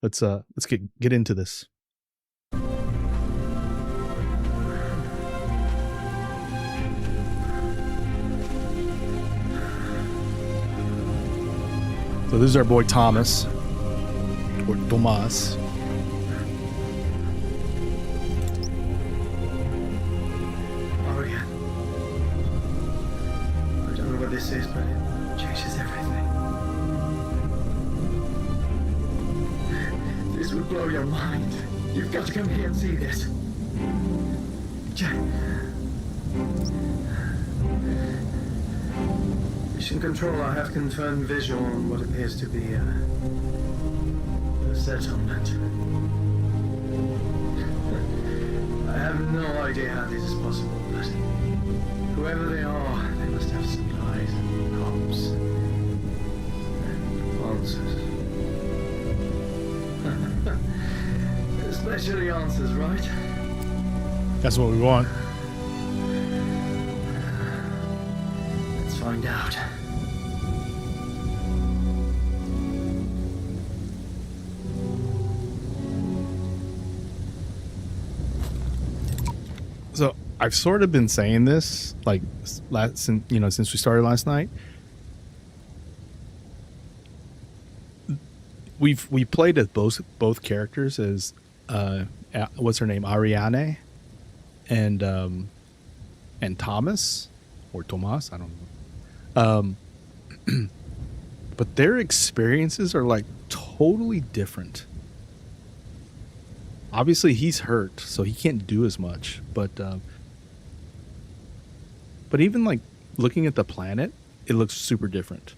let's get into this. So this is our boy Thomas, or Tomas. Ariane. I don't know what this is, but it changes everything. This would blow your mind. You've got to come here and see this. Mission Control, I have confirmed visual on what appears to be a settlement. I have no idea how this is possible, but whoever they are, they must have supplies and crops and answers. Especially answers, right? That's what we want. Let's find out. So I've sort of been saying this like since we started last night. We played as both characters as what's her name, Ariane, and Thomas or Tomas, I don't know. But their experiences are like totally different. Obviously, he's hurt, so he can't do as much. But even like looking at the planet, it looks super different.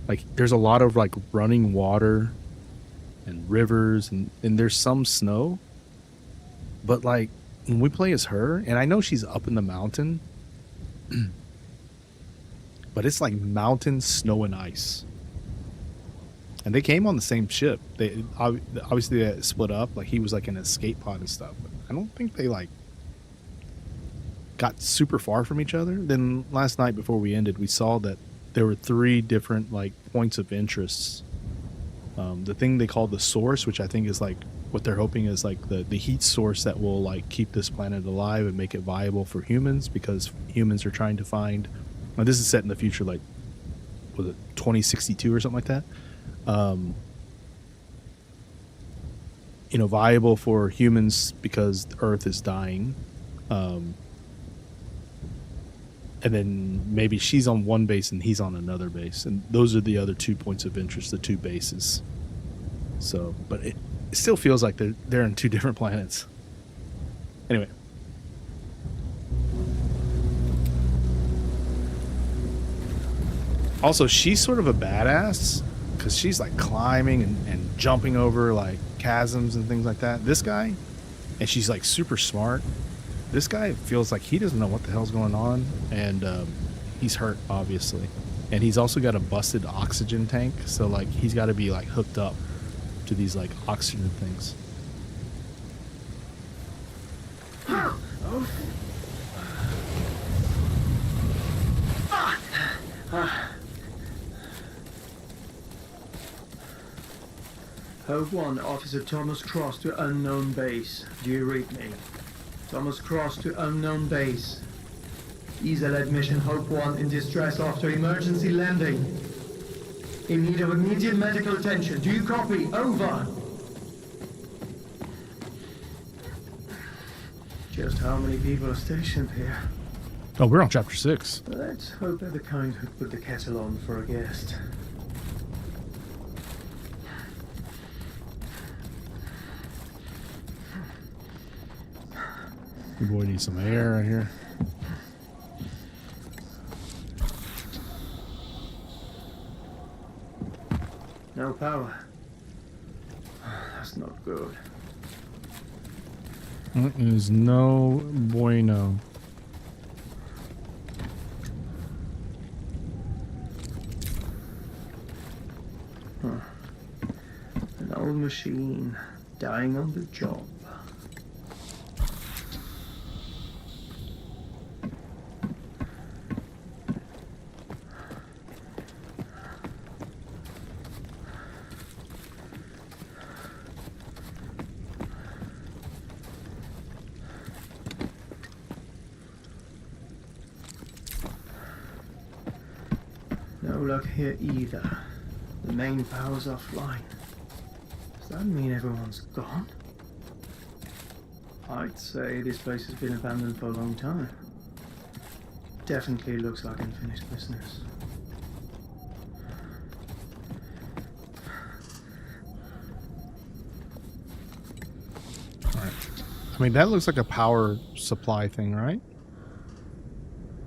Like there's a lot of like running water and rivers, and there's some snow. But like when we play as her, and I know she's up in the mountain, but it's like mountain snow and ice. And they came on the same ship. They obviously they split up. Like he was like in an escape pod and stuff. But I don't think they like got super far from each other. Then last night before we ended, we saw that there were 3 different like points of interest. The thing they call the source, which I think is like what they're hoping is like the heat source that will like keep this planet alive and make it viable for humans, because humans are trying to find. Well, this is set in the future, like was it 2062 or something like that. Viable for humans because the Earth is dying. And then maybe she's on one base and he's on another base. And those are the other 2 points of interest, the 2 bases. So, but it still feels like they're in 2 different planets. Anyway. Also, she's sort of a badass because she's like climbing and jumping over like chasms and things like that. This guy, and she's like super smart. This guy feels like he doesn't know what the hell's going on, and he's hurt obviously, and he's also got a busted oxygen tank. So like he's got to be like hooked up to these like oxygen things. Hope 1, Officer Thomas Cross to unknown base. Do you read me? Thomas Cross to unknown base. ESA-led mission Hope 1 in distress after emergency landing. In need of immediate medical attention. Do you copy? Over. Just how many people are stationed here? Oh, we're on chapter 6. Let's hope they're the kind who'd put the kettle on for a guest. Your boy needs some air right here. No power. That's not good. That is no bueno. An old machine dying on the job. luck here either. The main power's offline. Does that mean everyone's gone? I'd say this place has been abandoned for a long time. Definitely looks like unfinished business. Alright. I mean, that looks like a power supply thing, right?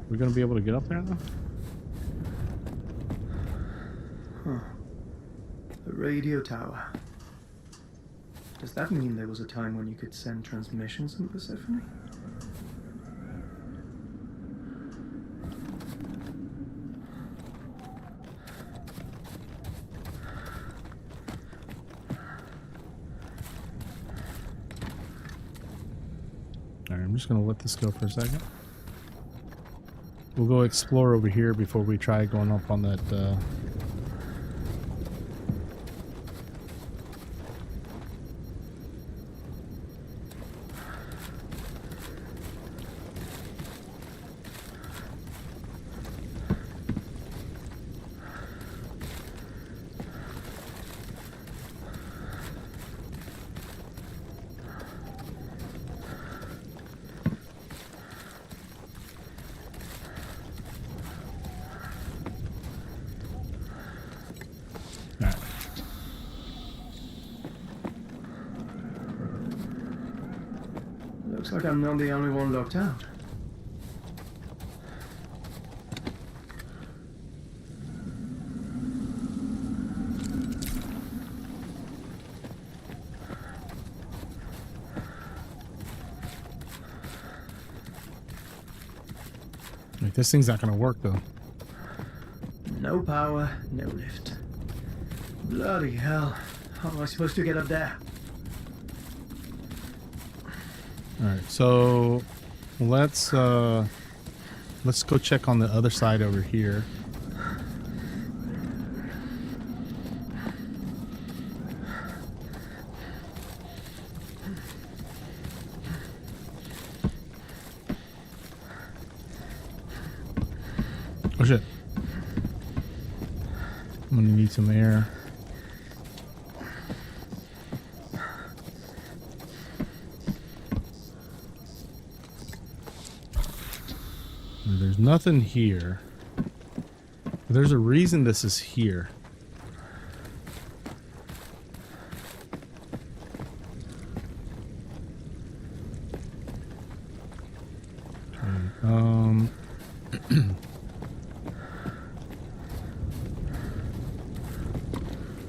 We're gonna be able to get up there now? Huh. A radio tower. Does that mean there was a time when you could send transmissions in Persephone? Alright, I'm just gonna let this go for a second. We'll go explore over here before we try going up on that, Looks like I'm not the only one locked out. Like, this thing's not gonna work though. No power, no lift. Bloody hell. How am I supposed to get up there? Alright, so let's go check on the other side over here. Oh shit. I'm gonna need some air. There's nothing here. There's a reason this is here.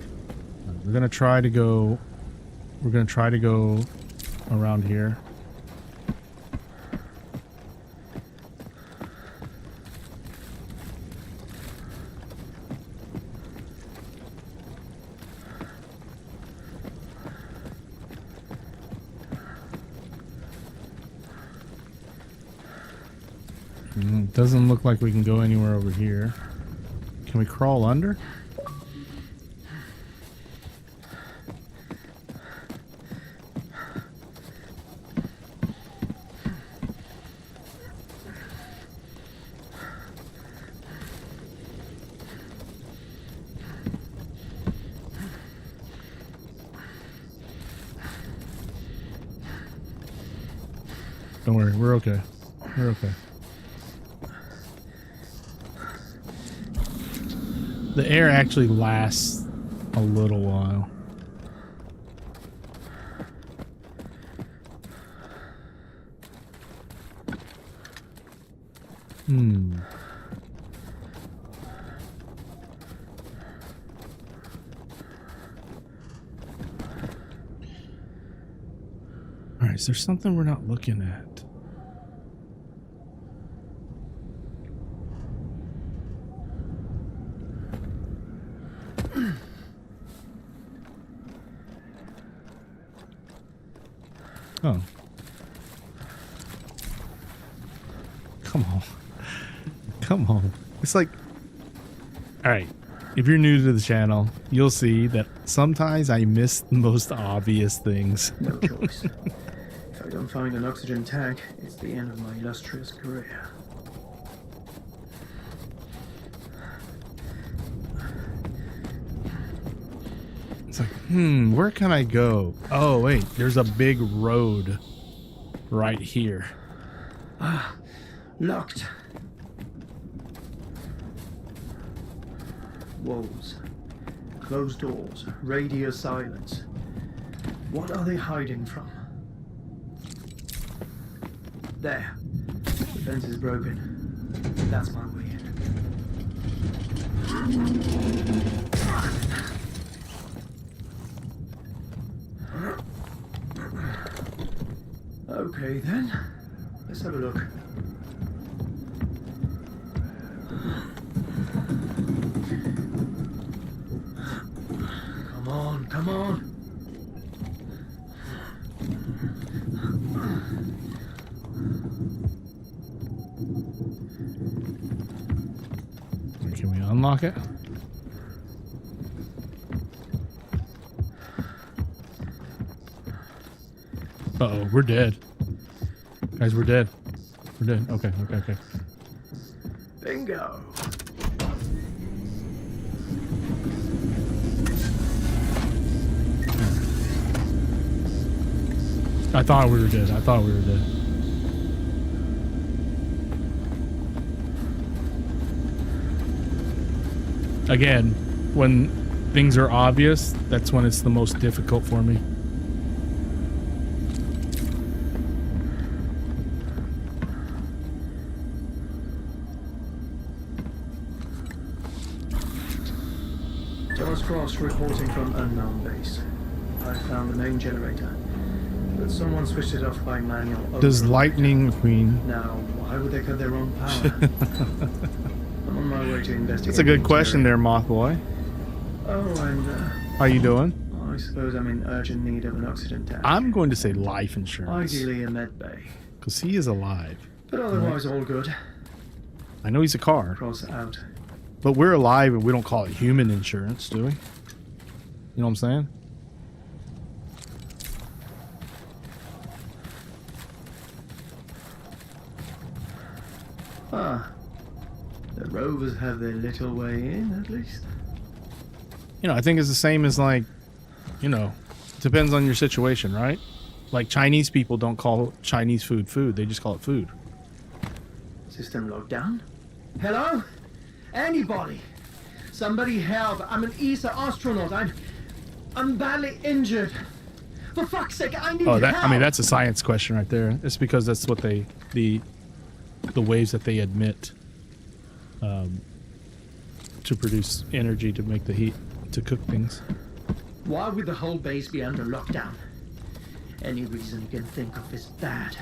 Okay, we're gonna try to go around here. Doesn't look like we can go anywhere over here. Can we crawl under? Don't worry, we're okay. We're okay. The air actually lasts a little while. Alright, is there something we're not looking at? Oh. Come on. Come on. It's like... Alright. If you're new to the channel, you'll see that sometimes I miss the most obvious things. No choice. If I don't find an oxygen tank, it's the end of my illustrious career. It's like, where can I go? Oh, wait, there's a big road right here. Locked. Walls. Closed doors. Radio silence. What are they hiding from? There. The fence is broken. That's my way in. Okay then. Let's have a look. Come on, come on. Can we unlock it? Uh-oh, we're dead. Guys, we're dead. We're dead. Okay, okay, okay. Bingo. I thought we were dead. I thought we were dead. Again, when things are obvious, that's when it's the most difficult for me. Thomas Cross reporting from unknown base. I found the main generator, but someone switched it off by manual. Does lightning queen? Now, why would they cut their own power? I'm on my way to investigate. That's a good question there, Moth Boy. Oh, and How you doing? I suppose I'm in urgent need of an oxygen tank. I'm going to say life insurance. Ideally a med bay. Because he is alive. But otherwise all good. I know he's a car. Cross out. But we're alive and we don't call it human insurance, do we? You know what I'm saying? Ah. The rovers have their little way in, at least. You know, I think it's the same as like, you know, depends on your situation, right? Like Chinese people don't call Chinese food food. They just call it food. System locked down. Hello? Anybody? Somebody help. I'm an ESA astronaut. I'm badly injured. For fuck's sake, I need help. I mean, that's a science question right there. It's because that's what the waves that they emit to produce energy to make the heat to cook things. Why would the whole base be under lockdown? Any reason you can think of is bad.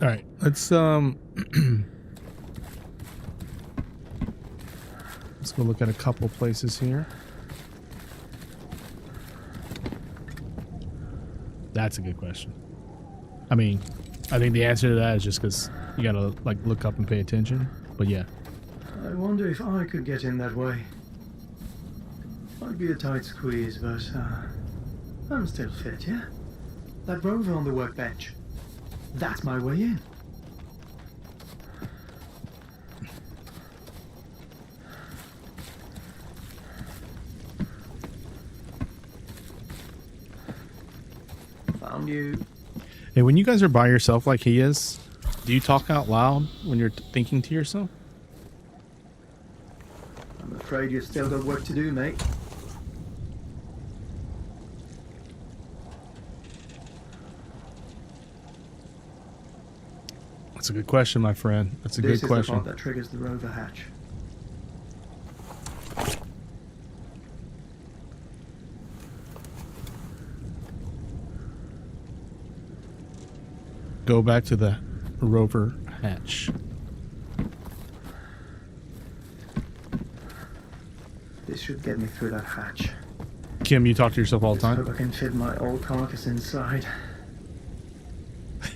All right, let's let's go look at a couple places here. That's a good question. I mean, I think the answer to that is just because you gotta like look up and pay attention. But yeah, I wonder if I could get in that way. Might be a tight squeeze, but I'm still fit, yeah? That rover on the workbench. That's my way in. Found you. hey, when you guys are by yourself like he is, do you talk out loud when you're thinking to yourself? I'm afraid you've still got work to do, mate. That's a good question, my friend. That's a good question. This is the part that triggers the rover hatch. Go back to the rover hatch. This should get me through that hatch. Kim, you talk to yourself all the Hope time? I can fit my old carcass inside.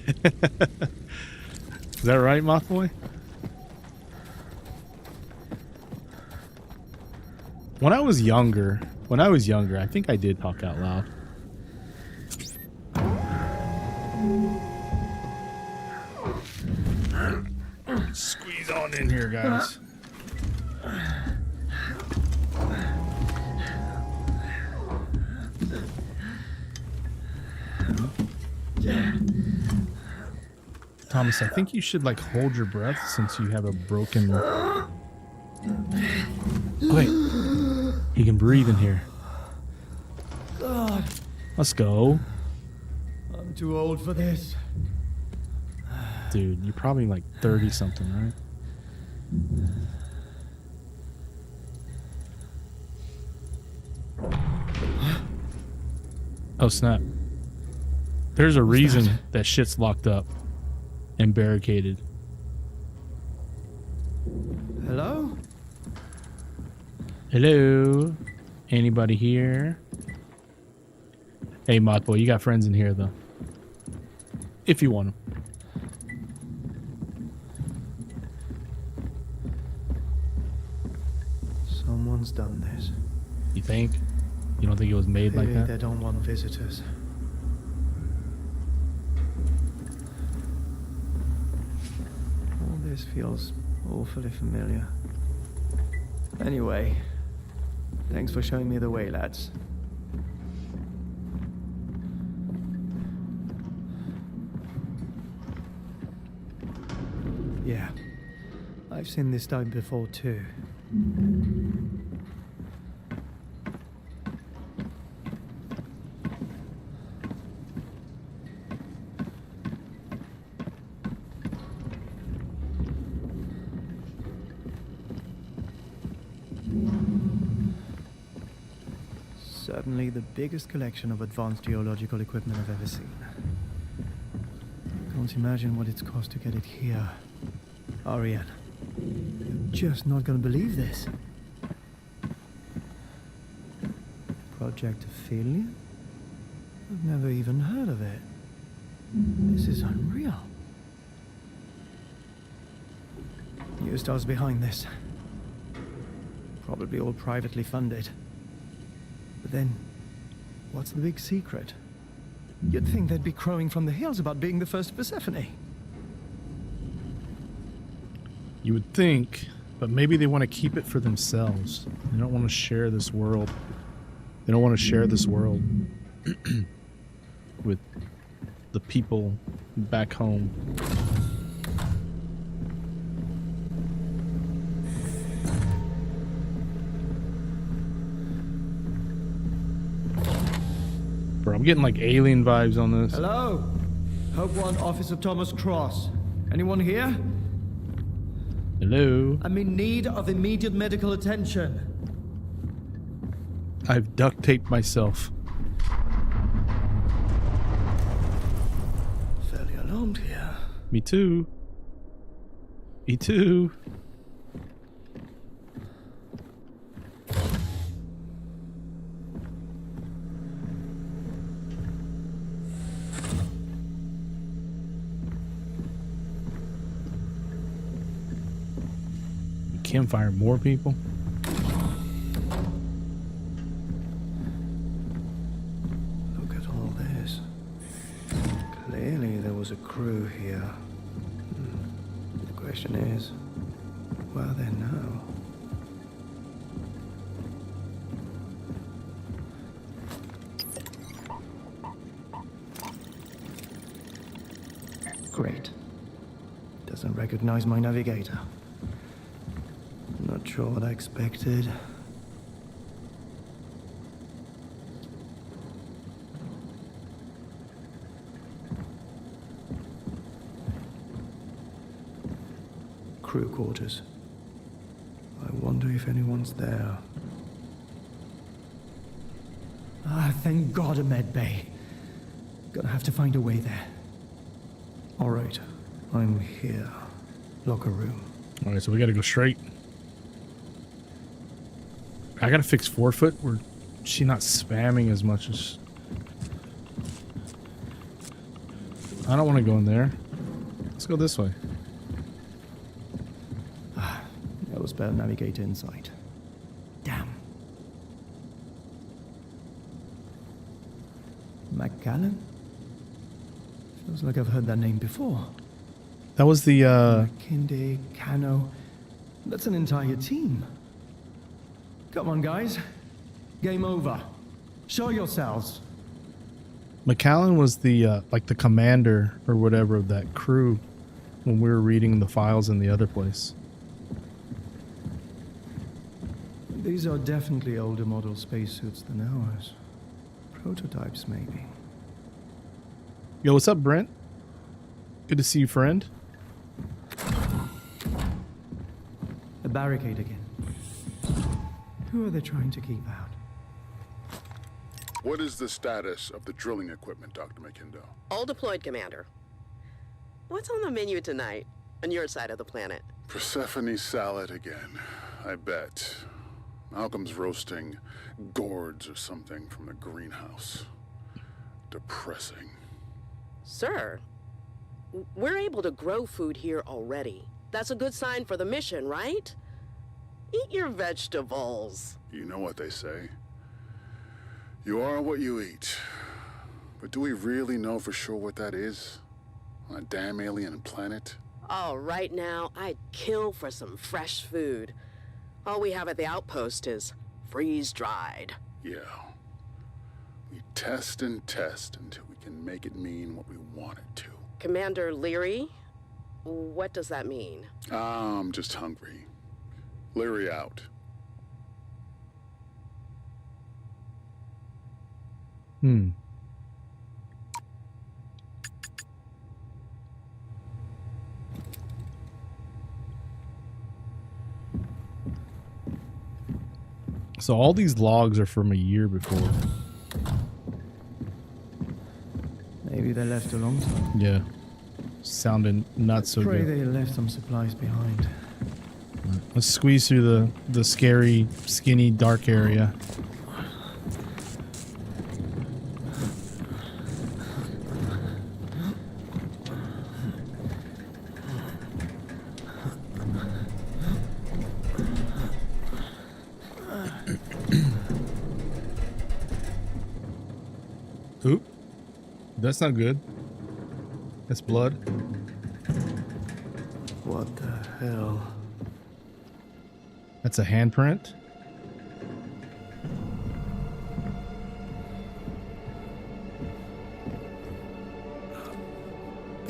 Is that right, Mothboy? When I was younger, I think I did talk out loud. Squeeze on in here, guys. Thomas, I think you should like hold your breath since you have a broken... Wait, he can breathe in here. God, Let's go. I'm too old for this. Dude, you're probably like 30 something, right? Oh snap. There's a reason that shit's locked up and barricaded. Hello? Hello? Anybody here? Hey, Mothboy, you got friends in here, though. If you want them. Someone's done this. You think? You don't think it was made like Maybe that? they don't want visitors. All this feels awfully familiar. Anyway, thanks for showing me the way, lads. Yeah, I've seen this type before too. Certainly the biggest collection of advanced geological equipment I've ever seen. Can't imagine what it's cost to get it here. Ariane, you're just not gonna believe this. Project Aphelion? I've never even heard of it. This is unreal. New stars behind this. Probably all privately funded. But then, what's the big secret? You'd think they'd be crowing from the hills about being the first Persephone. You would think, but maybe they want to keep it for themselves. They don't want to share this world. They don't want to share this world with the people back home. Bro, I'm getting like alien vibes on this. Hello? Hope One, Officer Thomas Cross. Anyone here? Hello? I'm in need of immediate medical attention. I've duct taped myself. Fairly alarmed here. Me too. Me too. Campfire more people. Look at all this. Clearly there was a crew here. The question is, where are they now? Great. Doesn't recognize my navigator. Not sure what I expected. Crew quarters. I wonder if anyone's there. Ah, thank God a med bay. Gonna have to find a way there. All right, I'm here. Locker room. All right, so we got to go straight. I got to fix forefoot. We're she not spamming as much as... I don't want to go in there. Let's go this way. That was better navigate inside. Damn. McCallan? Feels like I've heard that name before. That was the, Kinde, Kano. That's an entire team. Come on, guys. Game over. Show yourselves. McCallan was the, like the commander or whatever of that crew when we were reading the files in the other place. These are definitely older model spacesuits than ours. Prototypes, maybe. Yo, what's up, Brent? Good to see you, friend. A barricade again. Who are they trying to keep out? What is the status of the drilling equipment, Dr. McKindo? All deployed, Commander. What's on the menu tonight, on your side of the planet? Persephone salad again, I bet. Malcolm's roasting gourds or something from the greenhouse. Depressing. Sir, we're able to grow food here already. That's a good sign for the mission, right? Eat your vegetables. You know what they say. You are what you eat. But do we really know for sure what that is? On a damn alien planet? Oh, right now, I'd kill for some fresh food. All we have at the outpost is freeze-dried. Yeah. We test and test until we can make it mean what we want it to. Commander Leary, what does that mean? I'm just hungry. Leary out. So all these logs are from a year before. Maybe they left a long time. Yeah. Sounding not so Pray good. they left some supplies behind. Let's squeeze through the scary, skinny, dark area. Oop. That's not good. That's blood. What the hell? That's a handprint.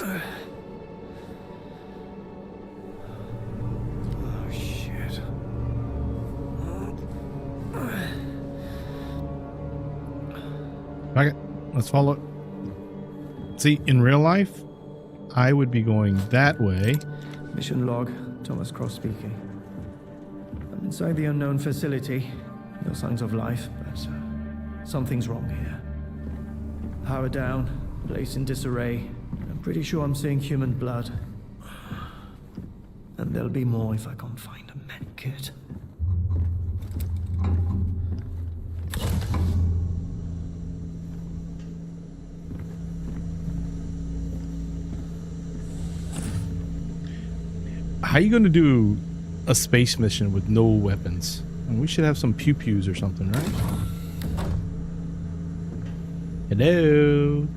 Oh, shit. Okay, let's follow it. See, in real life, I would be going that way. Mission log, Thomas Cross speaking. I'm inside the unknown facility. No signs of life, but something's wrong here. Power down, place in disarray. I'm pretty sure I'm seeing human blood. And there'll be more if I can't find a med kit. How are you going to do a space mission with no weapons? And we should have some pew-pews or something, right? Hello?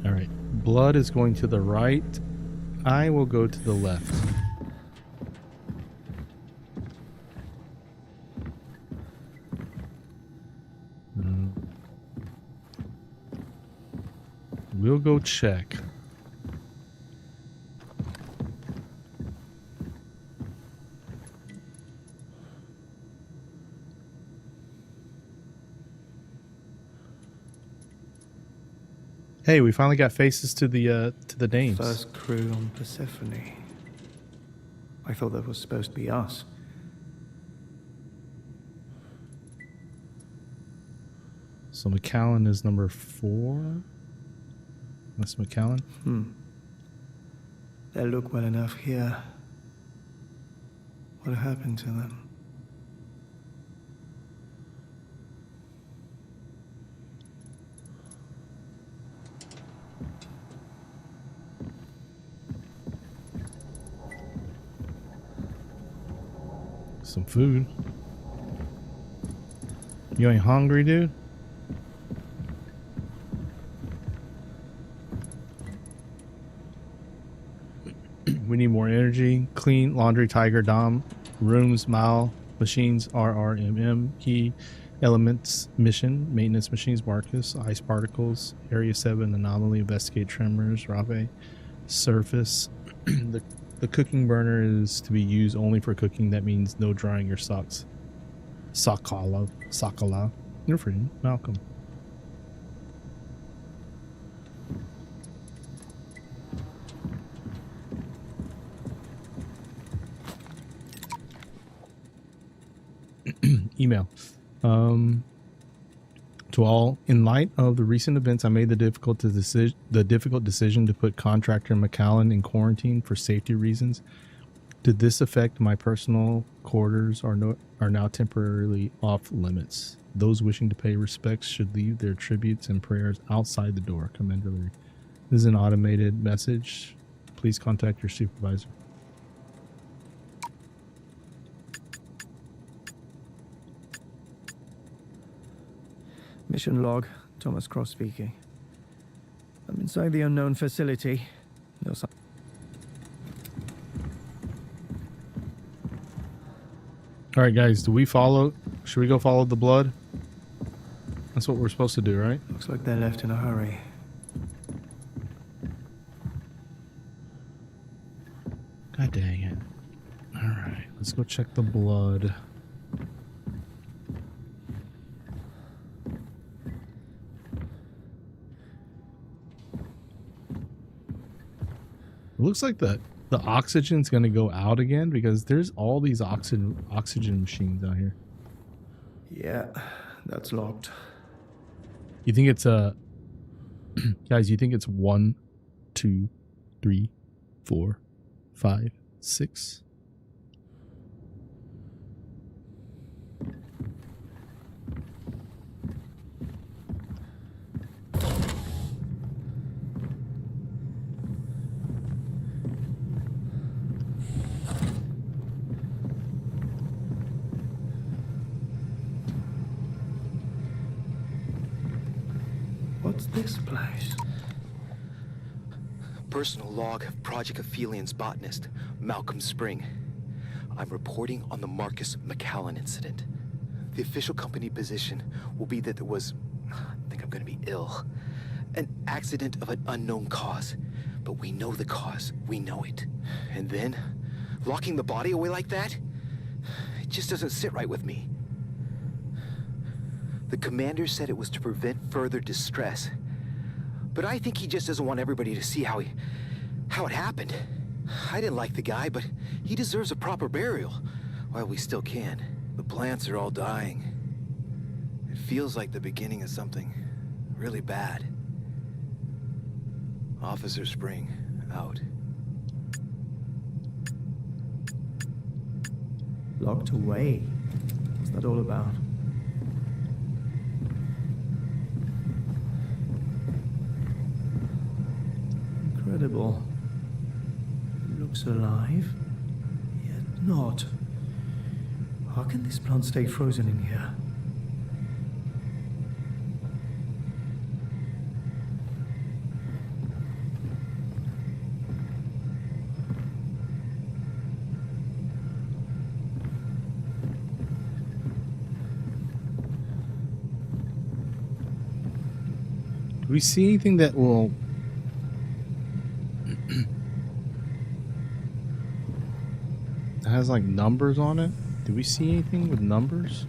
Alright, blood is going to the right. I will go to the left. We'll go check. Hey, we finally got faces to the names. First crew on Persephone. I thought that was supposed to be us. So McCallan is number 4. That's McCallan. They look well enough here. What happened to them? some food. You ain't hungry, dude? We need more energy. Clean laundry, Tiger, Dom. Rooms, Mal. Machines, RRMM. Key. Elements, mission. Maintenance machines, Marcus. Ice particles. Area 7, anomaly. Investigate tremors, Rave. Surface. The cooking burner is to be used only for cooking. That means no drying your socks. Sakala. Your friend, Malcolm. Email. To all, in light of the recent events, I made the difficult decision to put contractor McAllen in quarantine for safety reasons. Did this affect my personal quarters are now temporarily off limits. Those wishing to pay respects should leave their tributes and prayers outside the door. Commander Leary. This is an automated message. Please contact your supervisor. Mission log, Thomas Cross speaking. I'm inside the unknown facility. No sign. All right, guys, do we follow? Should we go follow the blood? That's what we're supposed to do, right? Looks like they left in a hurry. God dang it. All right, let's go check the blood. It looks like the oxygen's going to go out again because there's all these oxygen machines out here. Yeah, that's locked. You think it's guys, you think it's 1, 2, 3, 4, 5, 6? What's this place? Personal log of Project Aphelion's botanist, Malcolm Spring. I'm reporting on the Marcus McAllen incident. The official company position will be that there was, I think I'm gonna be ill, an accident of an unknown cause. But we know the cause, we know it. And then, locking the body away like that? It just doesn't sit right with me. The commander said it was to prevent further distress. But I think he just doesn't want everybody to see how it happened. I didn't like the guy, but he deserves a proper burial while we still can. The plants are all dying. It feels like the beginning of something really bad. Officer Spring, out. Locked away. What's that all about? Incredible. Looks alive, yet not. How can this plant stay frozen in here? Do we see anything that will that has like numbers on it? Do we see anything with numbers?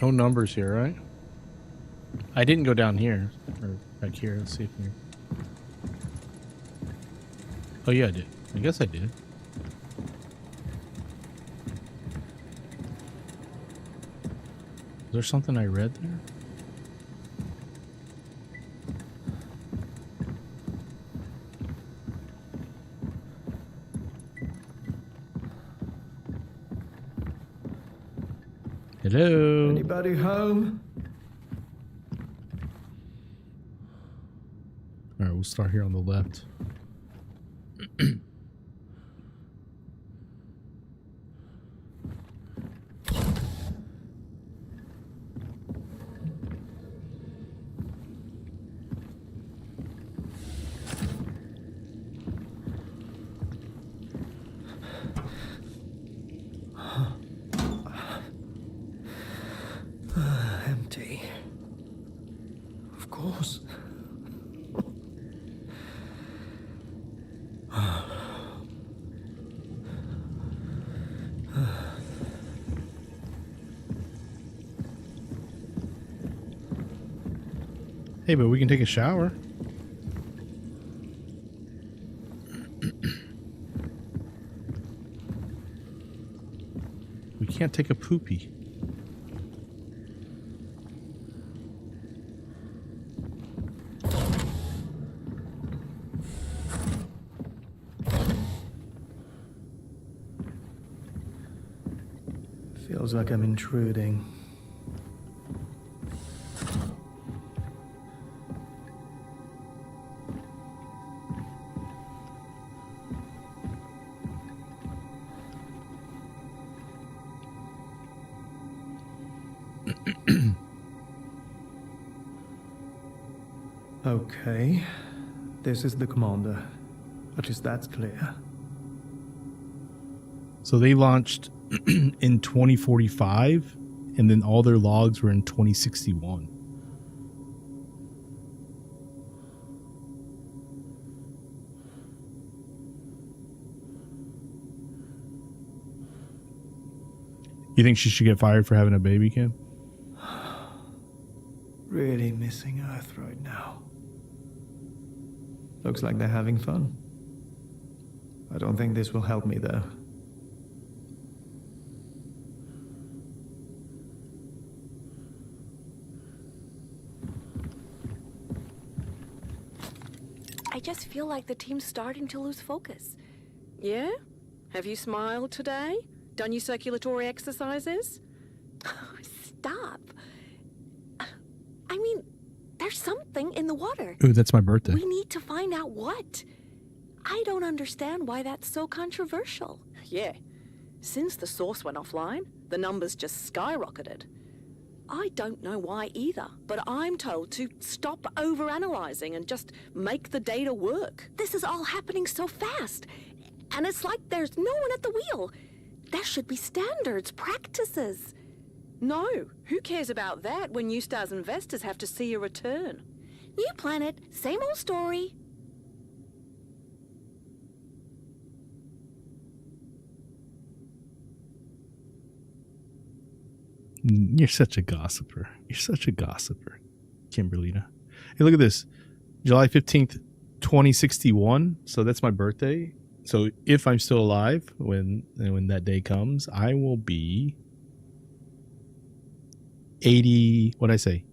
No numbers here, right? I didn't go down here or back here. Let's see if we. Oh yeah, I did. I guess I did. Is there something I read there? Hello. Anybody home? All right, we'll start here on the left. Empty. Of course. Hey, but we can take a shower. We can't take a poopy. Feels like I'm intruding. Okay, this is the commander. At least that's clear. So they launched in 2045, and then all their logs were in 2061. You think she should get fired for having a baby, Kim? Really missing Earth right now. Looks like they're having fun. I don't think this will help me, though. I just feel like the team's starting to lose focus. Yeah? Have you smiled today? Done your circulatory exercises? Stop. I mean, there's something in the water. Ooh, that's my birthday. We need to find out what. I don't understand why that's so controversial. Yeah. Since the source went offline, the numbers just skyrocketed. I don't know why either, but I'm told to stop overanalyzing and just make the data work. This is all happening so fast. And it's like there's no one at the wheel. There should be standards, practices. No, who cares about that when New Star's investors have to see a return? New planet, same old story. You're such a gossiper. You're such a gossiper, Kimberlina. Hey, look at this. July 15th, 2061. So that's my birthday. So if I'm still alive when that day comes, I will be 80. What'd I say?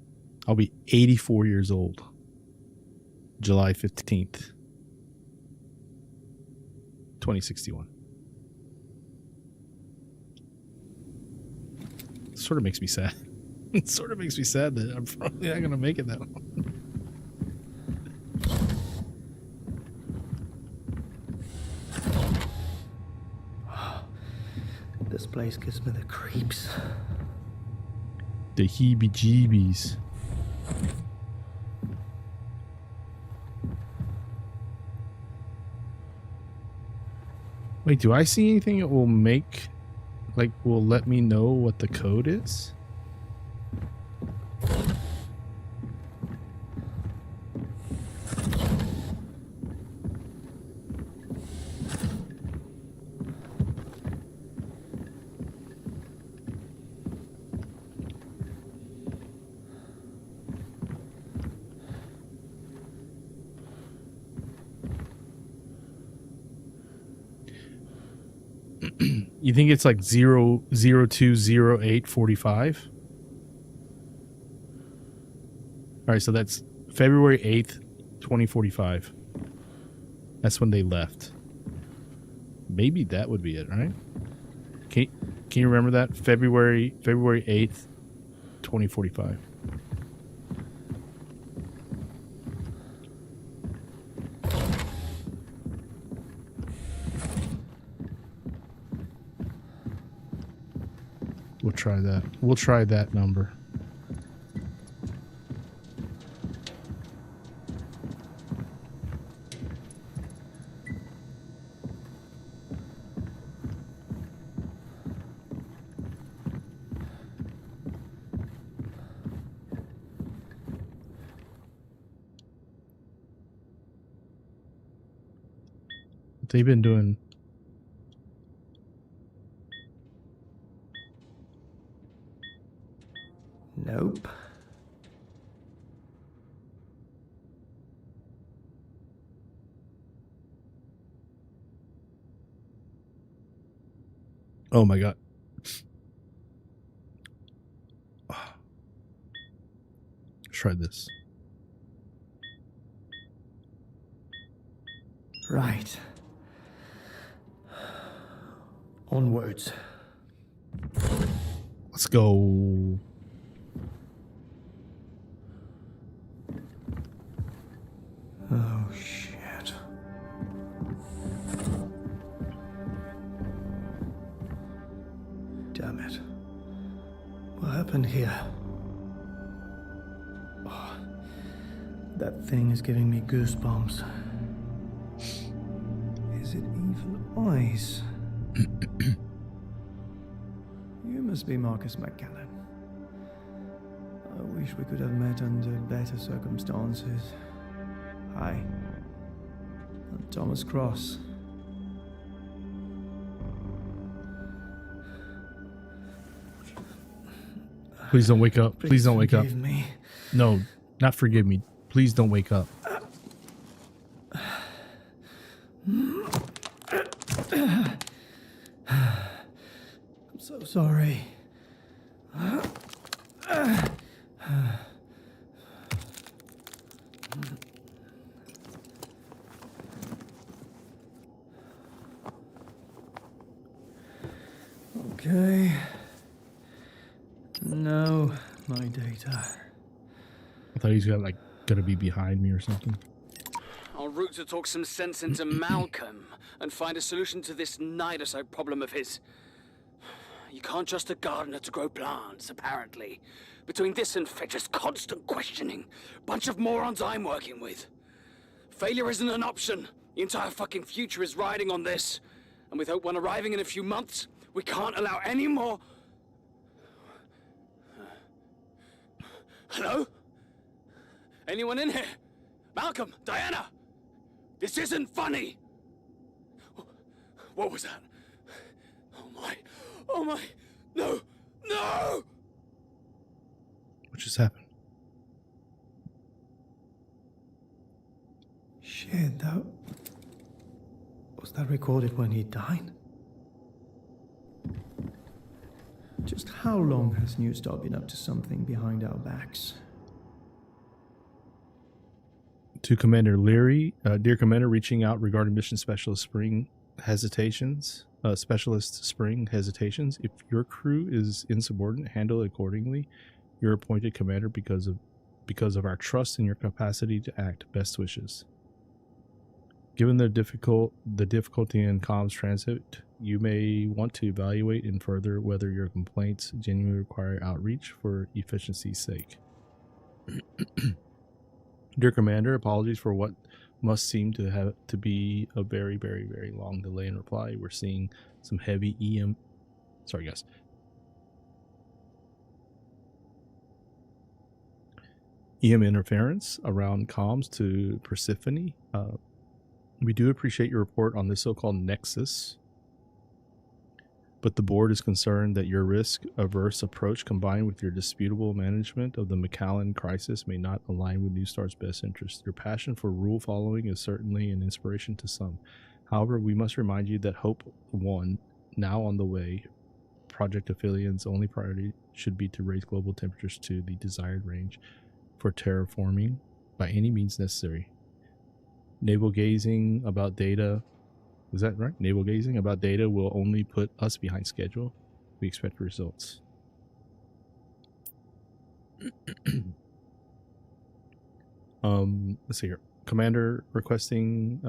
I'll be 84 years old. July 15th, 2061. Sort of makes me sad. It sort of makes me sad that I'm probably not going to make it that long. This place gives me the creeps. The heebie-jeebies. Wait, do I see anything that will make... like, will let me know what the code is? You think it's like 020845? All right, so that's February 8th, 2045. That's when they left. Maybe that would be it, right? Can you remember that? February 8th, 2045. We'll try that. We'll try that number. They've been doing. Nope. Oh my god. Try this. Right. Onwards. Let's go. Oh, shit. Damn it. What happened here? Oh, that thing is giving me goosebumps. Is it evil eyes? You must be Marcus McCallan. I wish we could have met under better circumstances. Hi. I'm Thomas Cross. Please don't wake up. Please don't wake up. Forgive me. No, not forgive me. Please don't wake up. I'm so sorry. Okay. No, my data. I thought he was gonna be behind me or something. En route to talk some sense into Malcolm and find a solution to this hiatus problem of his. You can't trust a gardener to grow plants, apparently. Between this and Fetcher's constant questioning, bunch of morons I'm working with. Failure isn't an option. The entire fucking future is riding on this. And with Hope One arriving in a few months, we can't allow any more... Hello? Anyone in here? Malcolm, Diana! This isn't funny! What was that? Oh my, no, no! What just happened? Shit, that... Was that recorded when he died? Just how long has New Star been up to something behind our backs? To Commander Leary, dear Commander, reaching out regarding Mission Specialist Spring hesitations. Specialist Spring hesitations. If your crew is insubordinate, handle it accordingly. You're appointed commander because of our trust in your capacity to act. Best wishes. Given the difficulty in comms transit, you may want to evaluate and further whether your complaints genuinely require outreach for efficiency's sake. Dear Commander, apologies for what must seem to be a very, very, very long delay in reply. We're seeing some heavy EM interference around comms to Persephone. We do appreciate your report on this so-called nexus, but the board is concerned that your risk-averse approach combined with your disputable management of the McCallan crisis may not align with New Star's best interests. Your passion for rule following is certainly an inspiration to some. However, we must remind you that Hope One, now on the way, Project Aphelion's only priority should be to raise global temperatures to the desired range for terraforming by any means necessary. Navel gazing about data... Was that right? Navel gazing about data will only put us behind schedule. We expect results. Let's see here. Commander requesting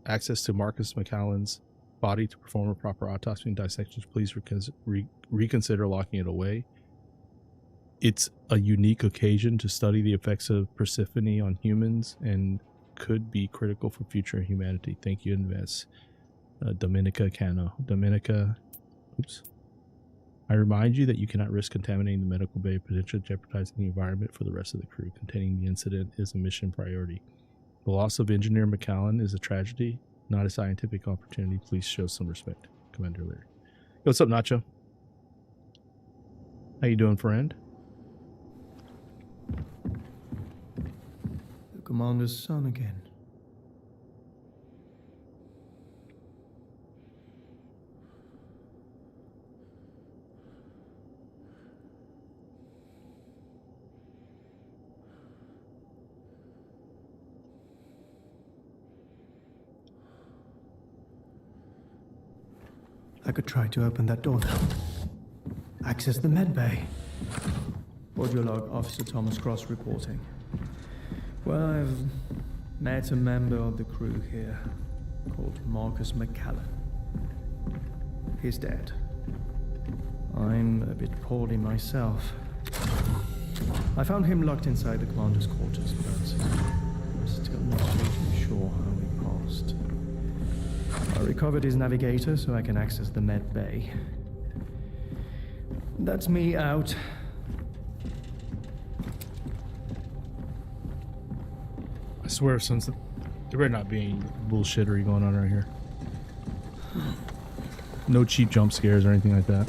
access to Marcus McAllen's body to perform a proper autopsy and dissections. Please reconsider locking it away. It's a unique occasion to study the effects of Persephone on humans and could be critical for future humanity. Thank you in advance. Dominica Cano. Dominica, oops. I remind you that you cannot risk contaminating the medical bay, potentially jeopardizing the environment for the rest of the crew. Containing the incident is a mission priority. The loss of Engineer McAllen is a tragedy, not a scientific opportunity. Please show some respect. Commander Leary. Yo, what's up, Nacho? How you doing, friend? The commander's son again. I could try to open that door now. Access the med bay. Audio log, Officer Thomas Cross reporting. Well, I've met a member of the crew here called Marcus McAllen. He's dead. I'm a bit poorly myself. I found him locked inside the commander's quarters, but I'm still not totally sure how he passed. I recovered his navigator so I can access the med bay. That's me out. I swear, since there better not be any bullshittery going on right here. No cheap jump scares or anything like that.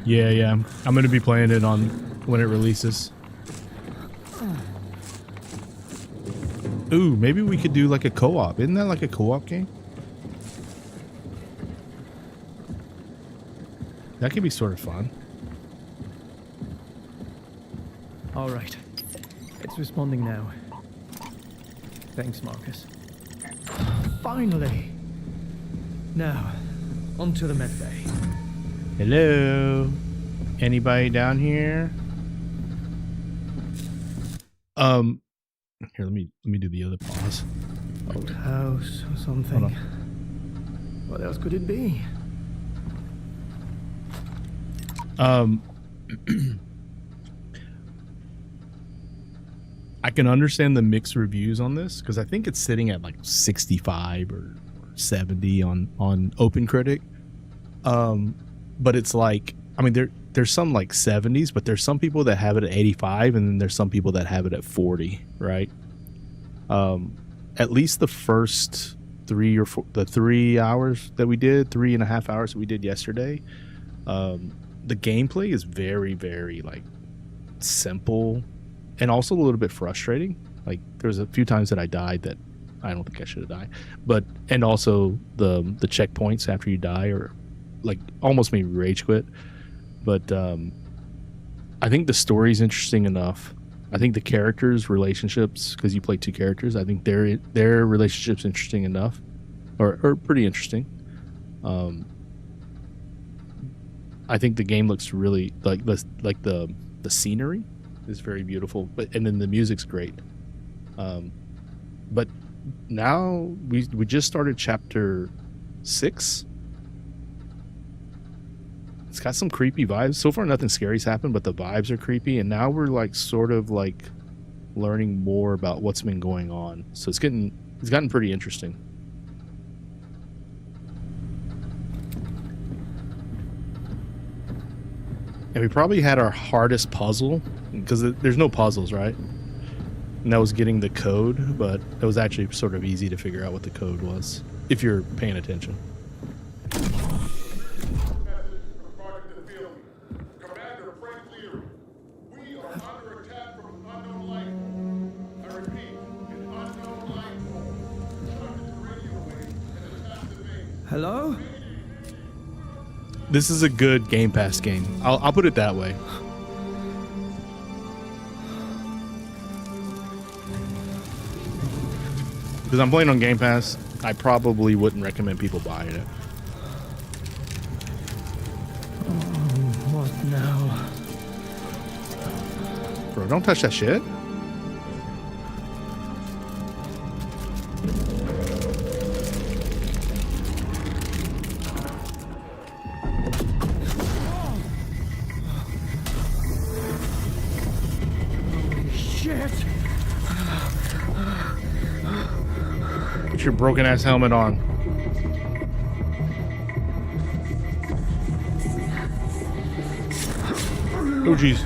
Yeah, I'm gonna be playing it on when it releases. Ooh, maybe we could do like a co-op. Isn't that like a co-op game? That could be sort of fun. All right. It's responding now. Thanks, Marcus. Finally! Now, onto the med bay. Hello? Anybody down here? Here, let me do the other pause. Old house or something. Hold on. What else could it be? I can understand the mixed reviews on this because I think it's sitting at like 65 or 70 on OpenCritic. But it's like, I mean, there's some like 70s, but there's some people that have it at 85, and then there's some people that have it at 40, right? At least the first 3 or 4, the 3 hours that we did, 3.5 hours that we did yesterday, the gameplay is very, very like simple and also a little bit frustrating. Like there's a few times that I died that I don't think I should have died, but, and also the checkpoints after you die are like almost made me rage quit. But I think the story's interesting enough. I think the characters' relationships, because you play 2 characters, I think their relationship's interesting enough, or pretty interesting. I think the game looks really like the scenery is very beautiful, and then the music's great. But now we just started chapter 6. It's got some creepy vibes. So far, nothing scary's happened, but the vibes are creepy. And now we're like sort of like learning more about what's been going on. So it's gotten pretty interesting. And we probably had our hardest puzzle because there's no puzzles, right? And that was getting the code, but it was actually sort of easy to figure out what the code was if you're paying attention. Hello? This is a good Game Pass game. I'll put it that way. Because I'm playing on Game Pass, I probably wouldn't recommend people buying it. What now? Bro, don't touch that shit. Shit! Put your broken ass helmet on. Oh jeez.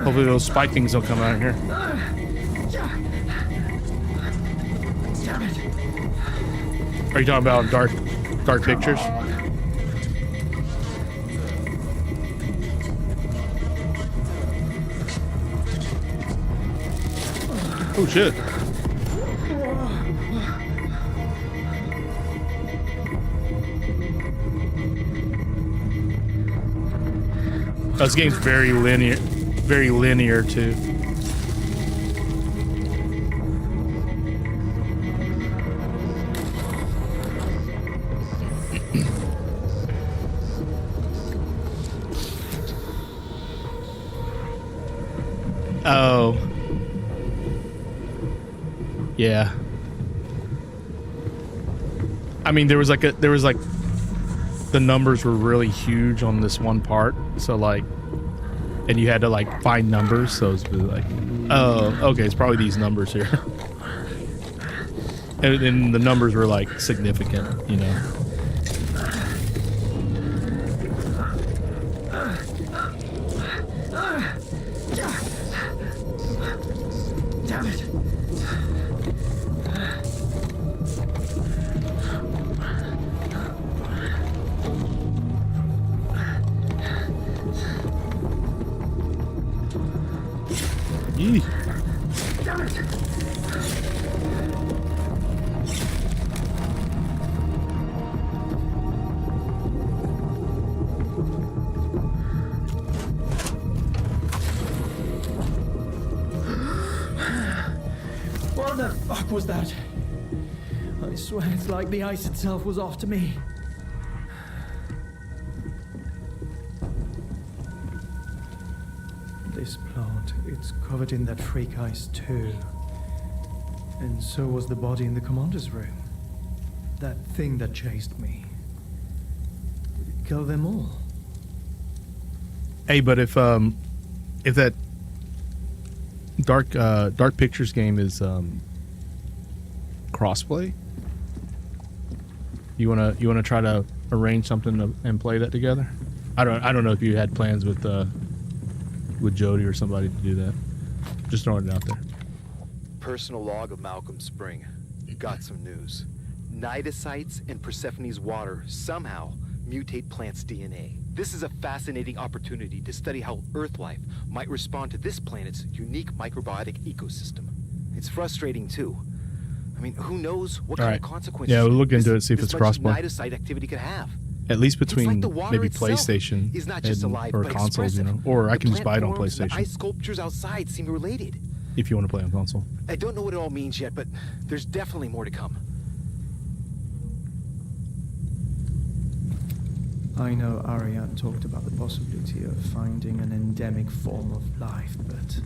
Hopefully those spike things don't come out here. Are you talking about dark pictures? Oh shit. This game's very linear too. Oh. Yeah. I mean, there was like the numbers were really huge on this one part, so like, and you had to like find numbers, so it's like, oh, okay, it's probably these numbers here. And the numbers were like significant, you know. Damn it! Yee. Damn it! What the fuck was that? I swear it's like the ice itself was after me. This plant, it's covered in that freak ice too. And so was the body in the commander's room. That thing that chased me. It killed them all. Hey, but if that dark pictures game is crossplay, you wanna try to arrange something and play that together? I don't know if you had plans with Jody or somebody to do that. Just throwing it out there. Personal log of Malcolm Spring. Got some news. Nidosites in Persephone's water somehow mutate plants' DNA. This is a fascinating opportunity to study how Earth life might respond to this planet's unique microbiotic ecosystem. It's frustrating too. I mean, who knows what kind of consequences we'll look into it, see if it's crossplay. Nidosite activity could have. At least between like maybe PlayStation or consoles, you know, or I can just buy it on PlayStation. The ice sculptures outside seem related. If you want to play on console. I don't know what it all means yet, but there's definitely more to come. I know Ariane talked about the possibility of finding an endemic form of life, but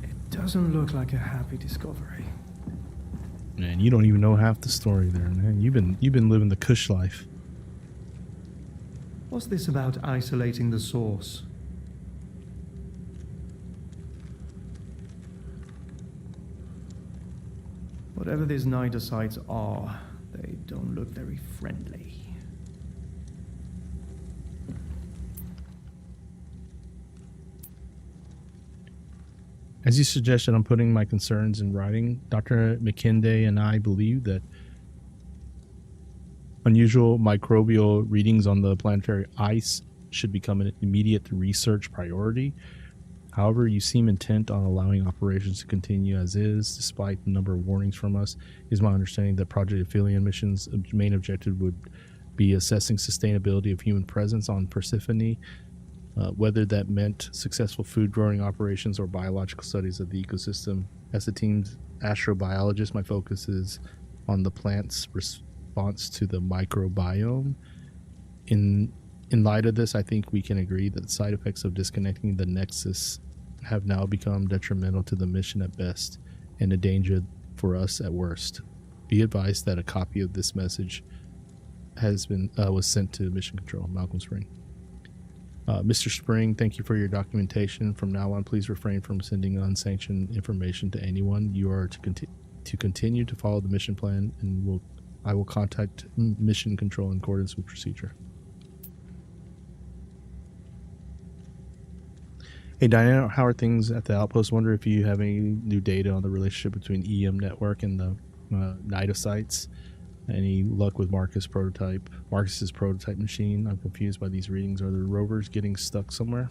it doesn't look like a happy discovery. Man, you don't even know half the story there, man. You've been living the Kush life. What's this about isolating the source? Whatever these nidosites are, they don't look very friendly. As you suggested, I'm putting my concerns in writing. Dr. McKinday and I believe that unusual microbial readings on the planetary ice should become an immediate research priority. However, you seem intent on allowing operations to continue as is, despite the number of warnings from us. It is my understanding that Project Aphelion mission's main objective would be assessing sustainability of human presence on Persephone. whether that meant successful food growing operations or biological studies of the ecosystem. As the team's astrobiologist, my focus is on the plant's response to the microbiome. In light of this, I think we can agree that the side effects of disconnecting the Nexus have now become detrimental to the mission at best and a danger for us at worst. Be advised that a copy of this message was sent to Mission Control, Malcolm Spring. Mr. Spring, thank you for your documentation. From now on, please refrain from sending unsanctioned information to anyone. You are to continue to follow the mission plan, and I will contact Mission Control in accordance with procedure. Hey Diana, how are things at the outpost? Wonder if you have any new data on the relationship between EM network and the nidosites. Any luck with Marcus's prototype machine? I'm confused by these readings. Are the rovers getting stuck somewhere?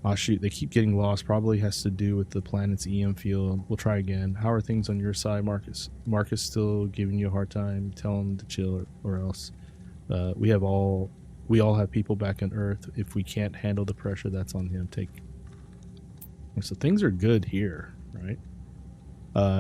Oh shoot, they keep getting lost. Probably has to do with the planet's EM field. We'll try again. How are things on your side, Marcus? Marcus still giving you a hard time? Tell him to chill or else. We all have people back on Earth. If we can't handle the pressure, that's on him. So things are good here, right?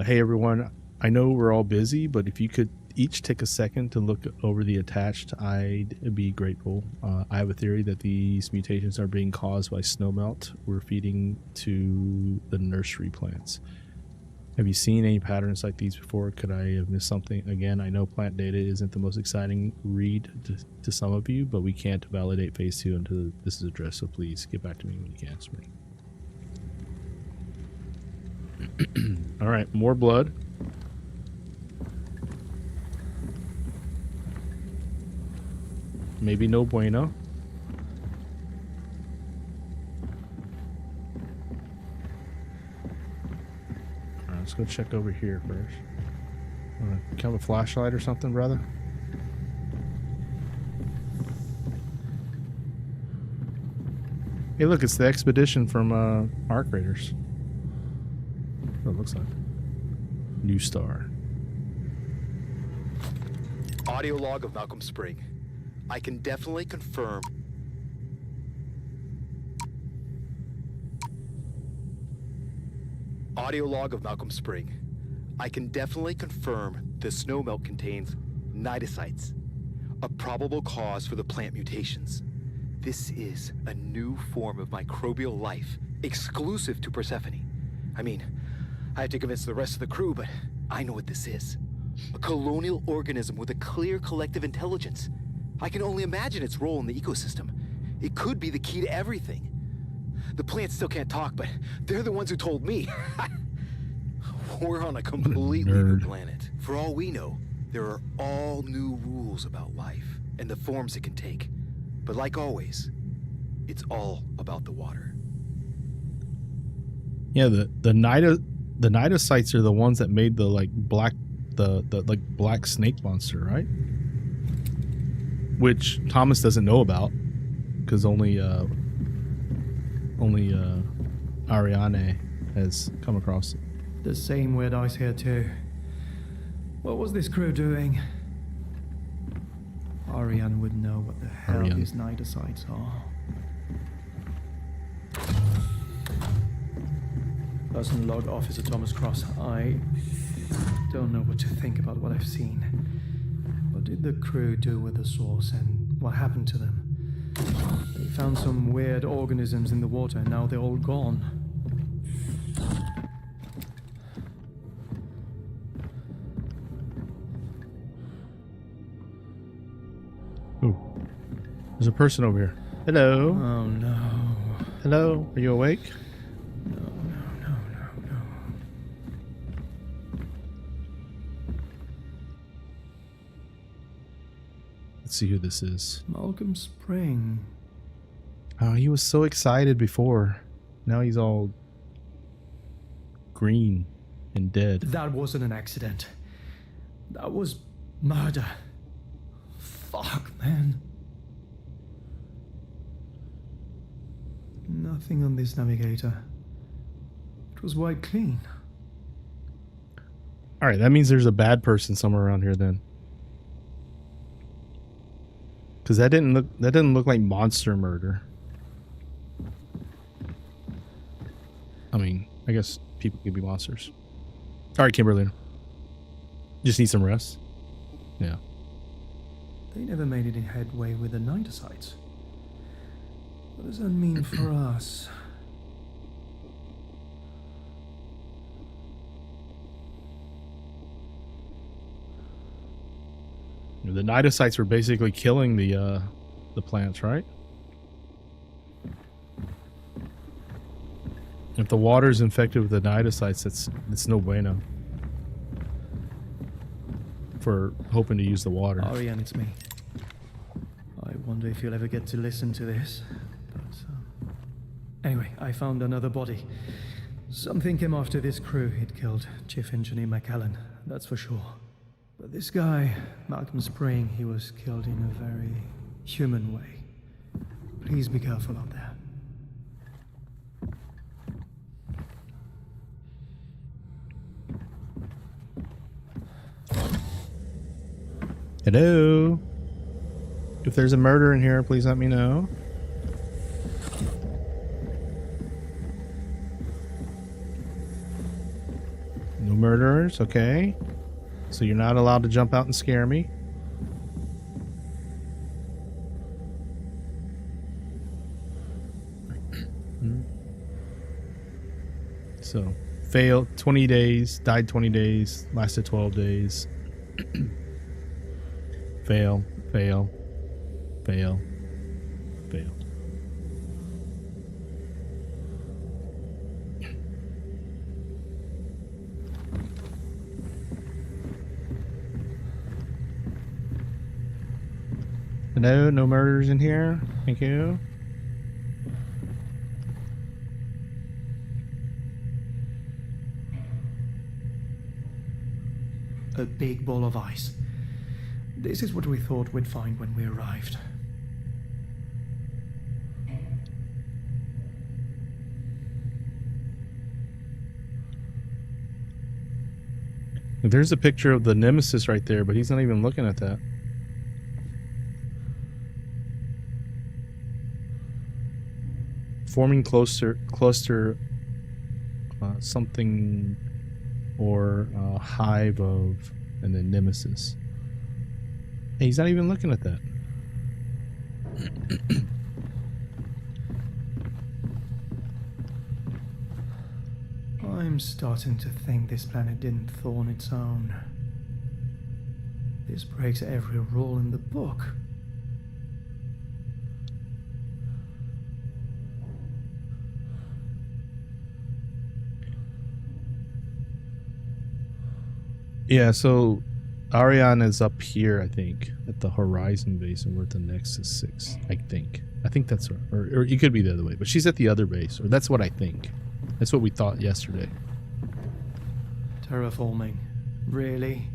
Hey everyone, I know we're all busy, but if you could each take a second to look over the attached, I'd be grateful. I have a theory that these mutations are being caused by snowmelt we're feeding to the nursery plants. Have you seen any patterns like these before? Could I have missed something? Again, I know plant data isn't the most exciting read to some of you, but we can't validate phase 2 until this is addressed, so please get back to me when you can, Spring. All right, more blood. Maybe no bueno. Alright, let's go check over here first. Have a flashlight or something, brother? Hey, look, it's the expedition from Arc Raiders. What it looks like. New Star. Audio log of Malcolm Spring. I can definitely confirm. Audio log of Malcolm Spring. I can definitely confirm the snowmelt contains nidosites, a probable cause for the plant mutations. This is a new form of microbial life, exclusive to Persephone. I mean, I have to convince the rest of the crew, but I know what this is. A colonial organism with a clear collective intelligence. I can only imagine its role in the ecosystem. It could be the key to everything. The plants still can't talk, but they're the ones who told me. We're on a completely new planet. For all we know, there are all new rules about life and the forms it can take. But like always, it's all about the water. Yeah, the nidosites are the ones that made the black snake monster, right? Which Thomas doesn't know about because only Ariane has come across it. The same weird eyes here too. What was this crew doing? Ariane would know what the hell these nidosites are. Personal log, Officer Thomas Cross. I don't know what to think about what I've seen. What did the crew do with the source and what happened to them? They found some weird organisms in the water and now they're all gone. Ooh. There's a person over here. Hello. Oh no. Hello. Are you awake? No. Let's see who this is. Malcolm Spring. Oh, he was so excited before. Now he's all green and dead. That wasn't an accident. That was murder. Fuck, man. Nothing on this navigator. It was wiped clean. All right, that means there's a bad person somewhere around here then. Because that didn't look like monster murder. I mean, I guess people can be monsters. All right, Kimberly. Just need some rest. Yeah. They never made any headway with the Nidosites. What does that mean for us? The Nidosites were basically killing the plants, right? If the water is infected with the Nidosites, it's no bueno for hoping to use the water. Ariane, it's me. I wonder if you'll ever get to listen to this. But anyway, I found another body. Something came after this crew. It killed Chief Engineer McAllen, that's for sure. But this guy, Malcolm Spring, he was killed in a very human way. Please be careful out there. Hello? If there's a murder in here, please let me know. No murderers, okay. So you're not allowed to jump out and scare me. So, failed 20 days, died 20 days, lasted 12 days. Fail, fail, fail, fail. No, no murders in here. Thank you. A big ball of ice. This is what we thought we'd find when we arrived. There's a picture of the Nemesis right there, but he's not even looking at that. Forming cluster something or a hive of, and then Nemesis. Hey, he's not even looking at that. I'm starting to think this planet didn't thaw on its own. This breaks every rule in the book. Yeah, so Ariane is up here, I think, at the Horizon base, and we're at the Nexus 6, I think. I think that's right. Or it could be the other way, but she's at the other base, or that's what I think. That's what we thought yesterday. Terraforming. Really?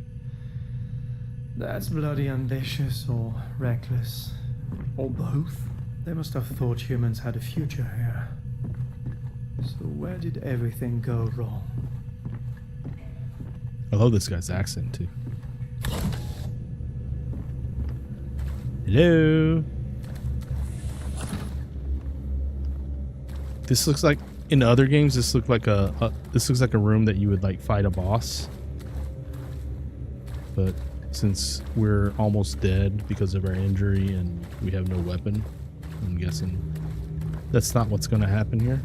That's bloody ambitious or reckless. Or both. They must have thought humans had a future here. So where did everything go wrong? I love this guy's accent too. Hello. This looks like, in other games, this looks like a room that you would like fight a boss. But since we're almost dead because of our injury and we have no weapon, I'm guessing that's not what's going to happen here.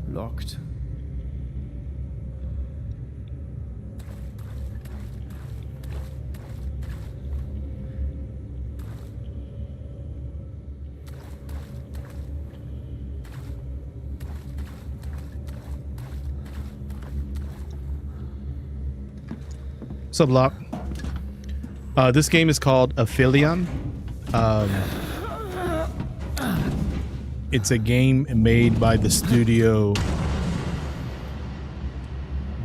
Locked. Sublock. This game is called Aphelion. It's a game made by the studio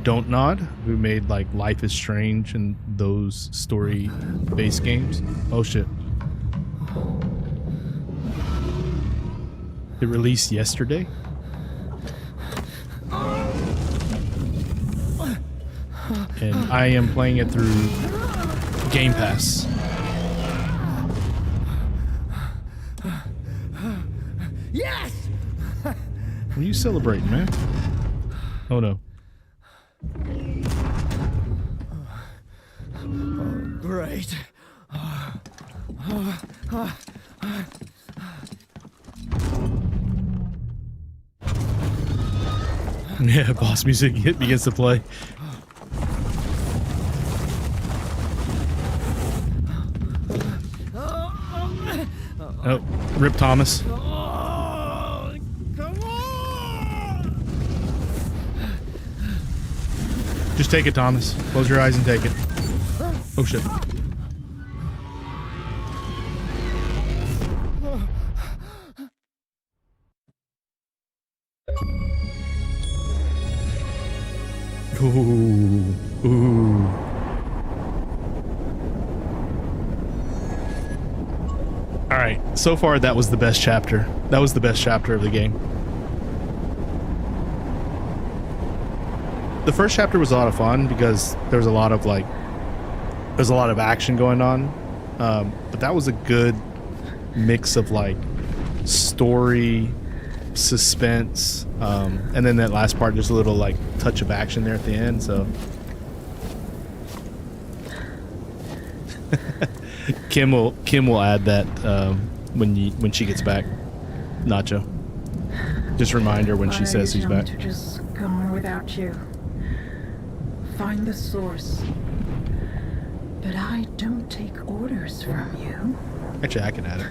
Don't Nod, who made like Life is Strange and those story-based games. Oh shit. It released yesterday. And I am playing it through Game Pass. What are you celebrating, man? Oh no. Great. Yeah, boss music begins to play. Oh, rip Thomas. Come on! Just take it, Thomas. Close your eyes and take it. Oh shit. Ooh. Ooh. Alright, so far that was the best chapter. That was the best chapter of the game. The first chapter was a lot of fun because there was a lot of there's a lot of action going on. But that was a good mix of like story, suspense, and then that last part, just a little like touch of action there at the end. So Kim will add that when she gets back. Nacho, just remind her when she says she's back. To just go on without you. Find the source. But I don't take orders from you. Actually, I can add it.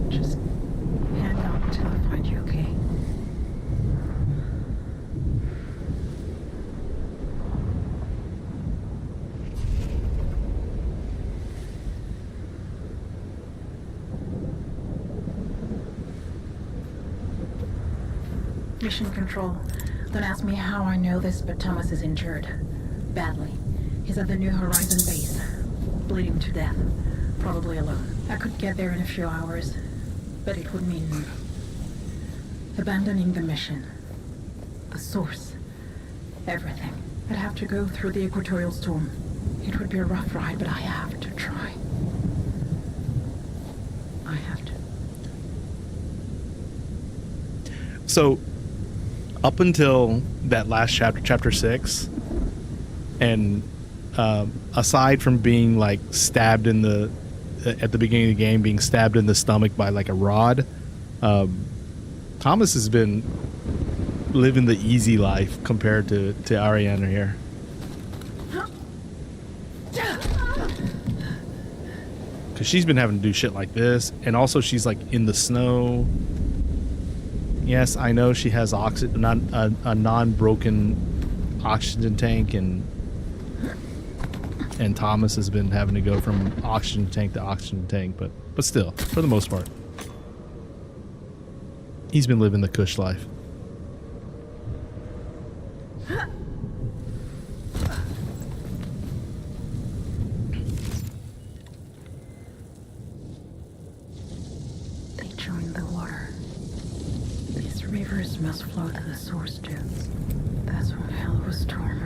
Just hang on till I find you, okay? Mission Control. Don't ask me how I know this, but Thomas is injured. Badly. He's at the New Horizon base. Bleeding to death. Probably alone. I could get there in a few hours, but it would mean abandoning the mission. The source. Everything. I'd have to go through the equatorial storm. It would be a rough ride, but I have to try. I have to. So, up until that last chapter, chapter 6, and aside from being like stabbed in the at the beginning of the game, being stabbed in the stomach by like a rod, Thomas has been living the easy life compared to Ariane here. Because she's been having to do shit like this, and also she's like in the snow. Yes, I know she has a non-broken oxygen tank, and Thomas has been having to go from oxygen tank to oxygen tank, but still, for the most part, he's been living the cush life. They joined the water. These rivers must flow to the source too. That's one hell of a storm.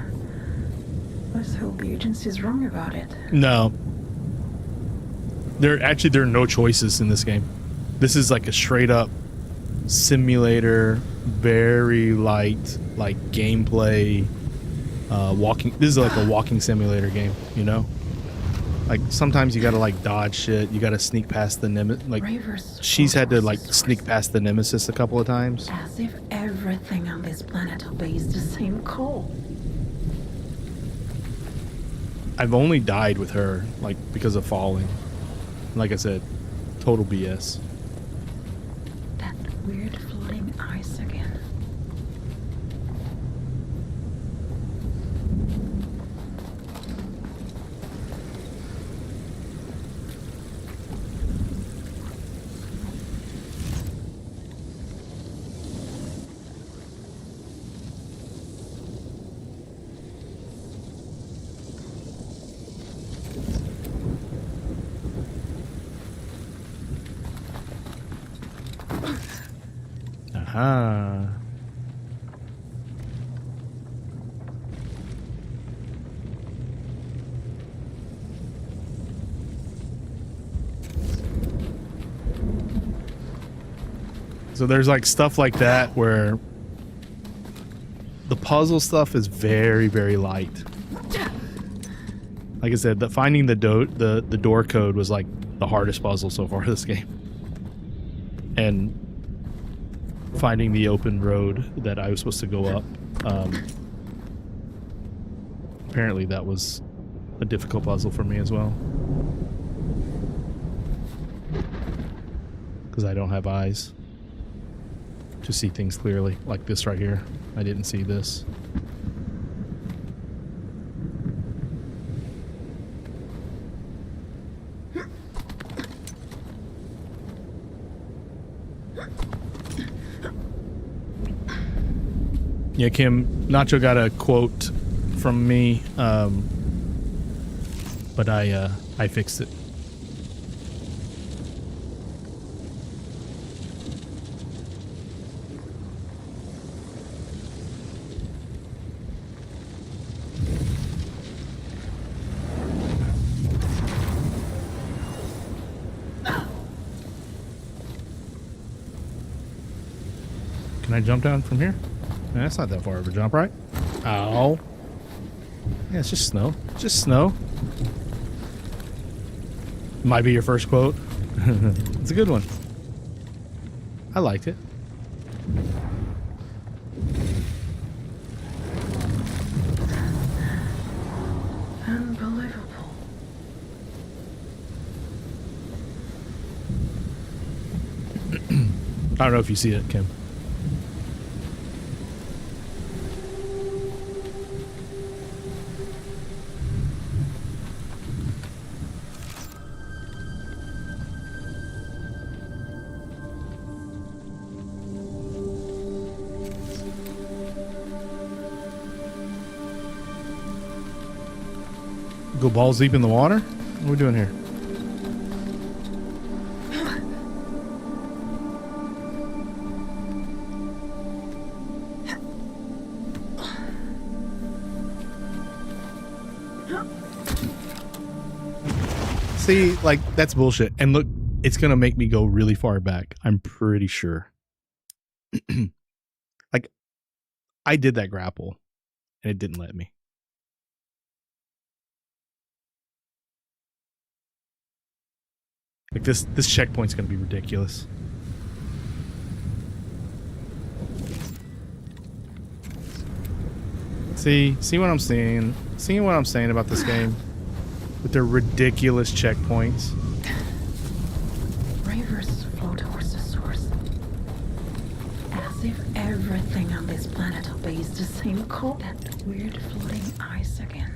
Let's hope the agency's wrong about it. No. There are no choices in this game. This is like a straight up simulator, very light, like gameplay, walking. This is like a walking simulator game, you know? Like sometimes you gotta like dodge shit. You gotta sneak past the nemesis. Like she's had to like sneak past the nemesis a couple of times. As if everything on this planet obeys the same call. I've only died with her like because of falling. Like I said, total BS. That weird floating ice again. Aha. So there's like stuff like that where the puzzle stuff is very, very light. Like I said, finding the door code was like the hardest puzzle so far this game. And finding the open road that I was supposed to go up. Apparently that was a difficult puzzle for me as well. Because I don't have eyes to see things clearly. Like this right here. I didn't see this. Yeah, Kim, Nacho got a quote from me, but I fixed it. Can I jump down from here? Man, that's not that far of a jump, right? Ow. Yeah, it's just snow. Just snow. Might be your first quote. It's a good one. I liked it. Unbelievable. I don't know if you see it, Kim. Go balls deep in the water? What are we doing here? See, like, that's bullshit. And look, it's gonna make me go really far back. I'm pretty sure. Like, I did that grapple, and it didn't let me. Like, this checkpoint's gonna be ridiculous. See what I'm saying? Seeing what I'm saying about this game? With their ridiculous checkpoints. Rivers flow towards the source. As if everything on this planet obeys the same code. That weird floating ice again.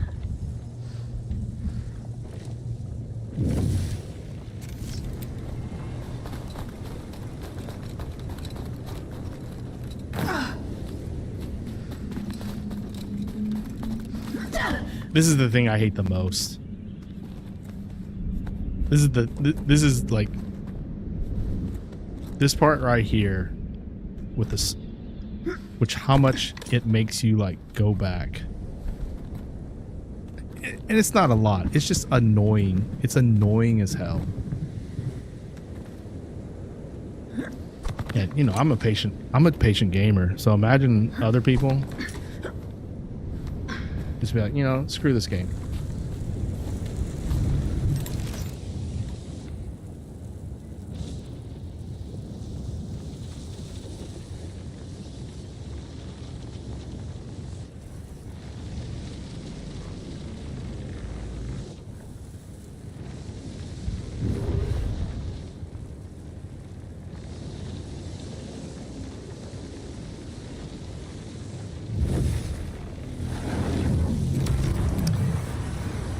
This is the thing I hate the most. This is like this part right here with this, which how much it makes you like go back. And it's not a lot. It's just annoying. It's annoying as hell. And you know, I'm a patient gamer. So imagine other people just be like, you know, screw this game.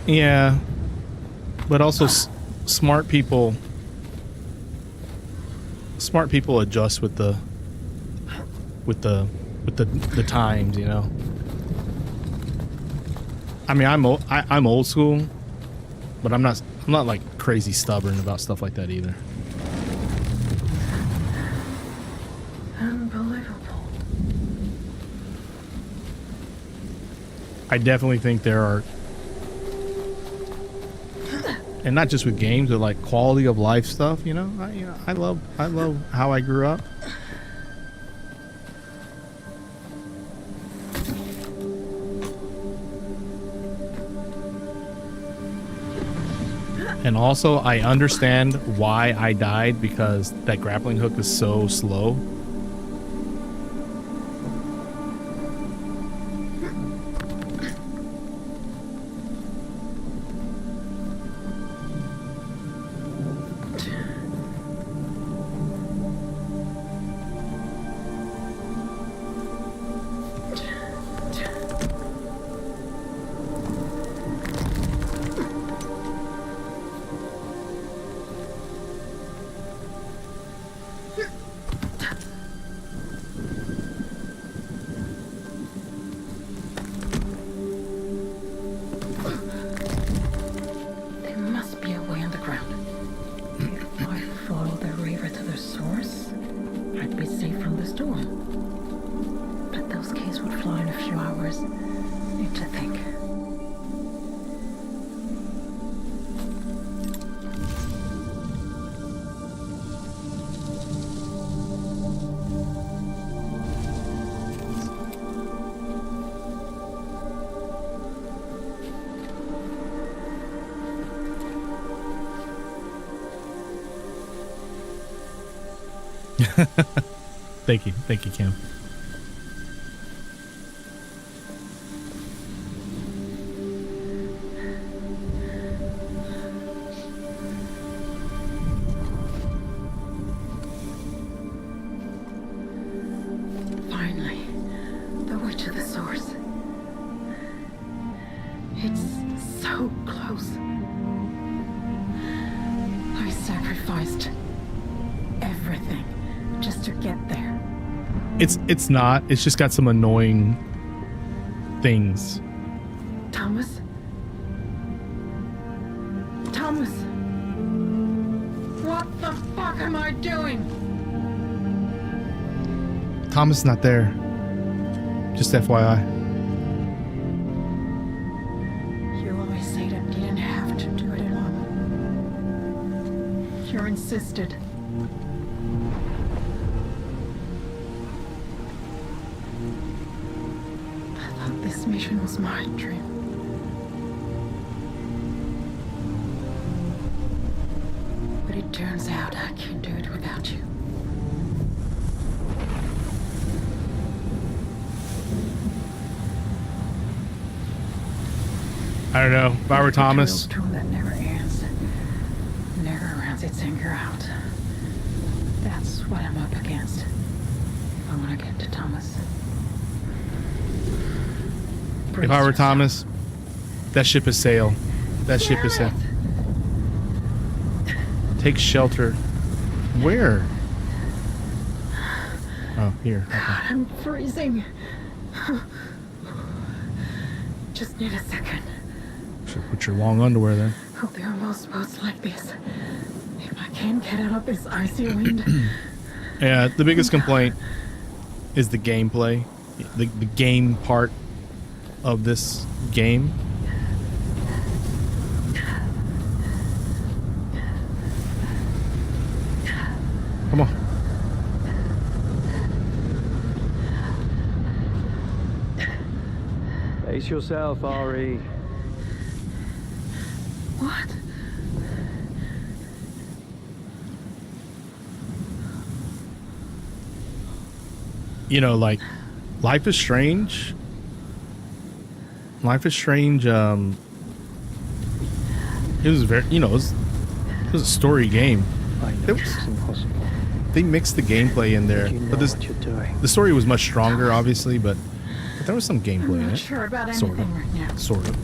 Yeah, but also smart people adjust with the times, you know. I mean, I'm old school, but I'm not like crazy stubborn about stuff like that either. Unbelievable. I definitely think there are, and not just with games, but like quality of life stuff. You know, I love how I grew up. And also, I understand why I died, because that grappling hook is so slow. There must be a way underground. If I follow the river to the source, I'd be safe from the storm. But those keys would fly in a few hours. Need to think. Thank you, Kim. Finally, the way to the source. It's so close. I sacrificed everything just to get there. It's not. It's just got some annoying things. Thomas? Thomas? What the fuck am I doing? Thomas is not there. Just FYI. You always said I didn't have to do it alone. You insisted. I thought this mission was my dream. But it turns out I can't do it without you. I don't know. If I were Thomas, A tool that never ends. Never runs its anger out. That's what I'm up against. I want to get to Thomas. if I were Thomas, that ship is sailed. That ship is sailed. Take shelter. Where? Oh, here. Okay. I'm freezing. Just need a second. Should put your long underwear then. Oh, there are most boats like this. If I can't get out of this icy wind. Yeah, the biggest complaint is the gameplay. The game part of this game. Come on. Pace yourself, Ari. What? You know, like, Life is Strange. Life is Strange, it was very, you know, it was a story game. I know it's impossible. They mixed the gameplay in there, You know but what you're doing. the story was much stronger, obviously, but there was some gameplay I'm in not it. sure about Sort anything of. right now. Sort of.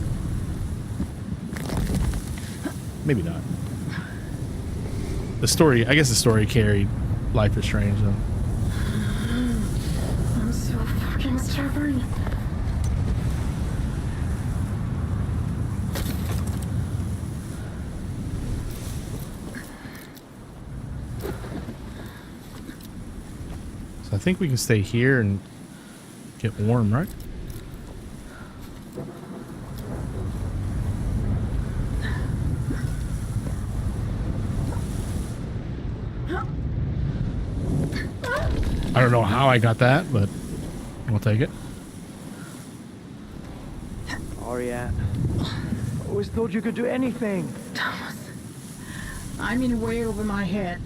Maybe not. The story, I guess the story carried Life is Strange, though. I'm so fucking stubborn. So I think we can stay here and get warm, right? I don't know how I got that, but we'll take it. Ariane. I always thought you could do anything. Thomas. I'm in way over my head.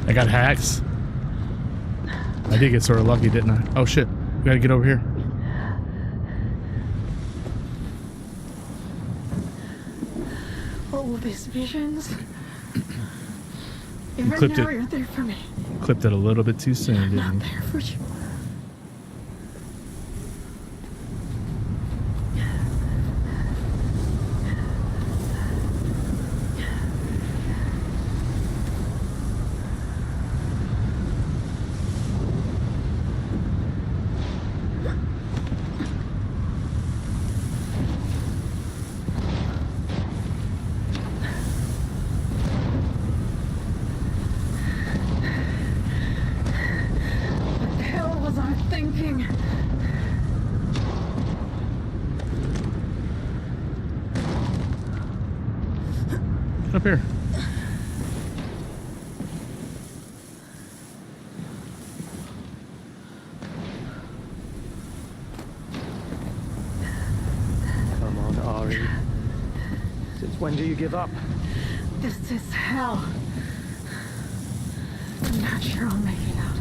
I got hacks. I did get sort of lucky, didn't I? Oh shit. We gotta get over here. All these visions. Even clipped now it. you're there for me. Clipped it a little bit too soon, didn't Not you? there for you. What the hell was I thinking? Get up here. Come on, Ari. Since when do you give up? This is hell. I'm not sure I'll make it out.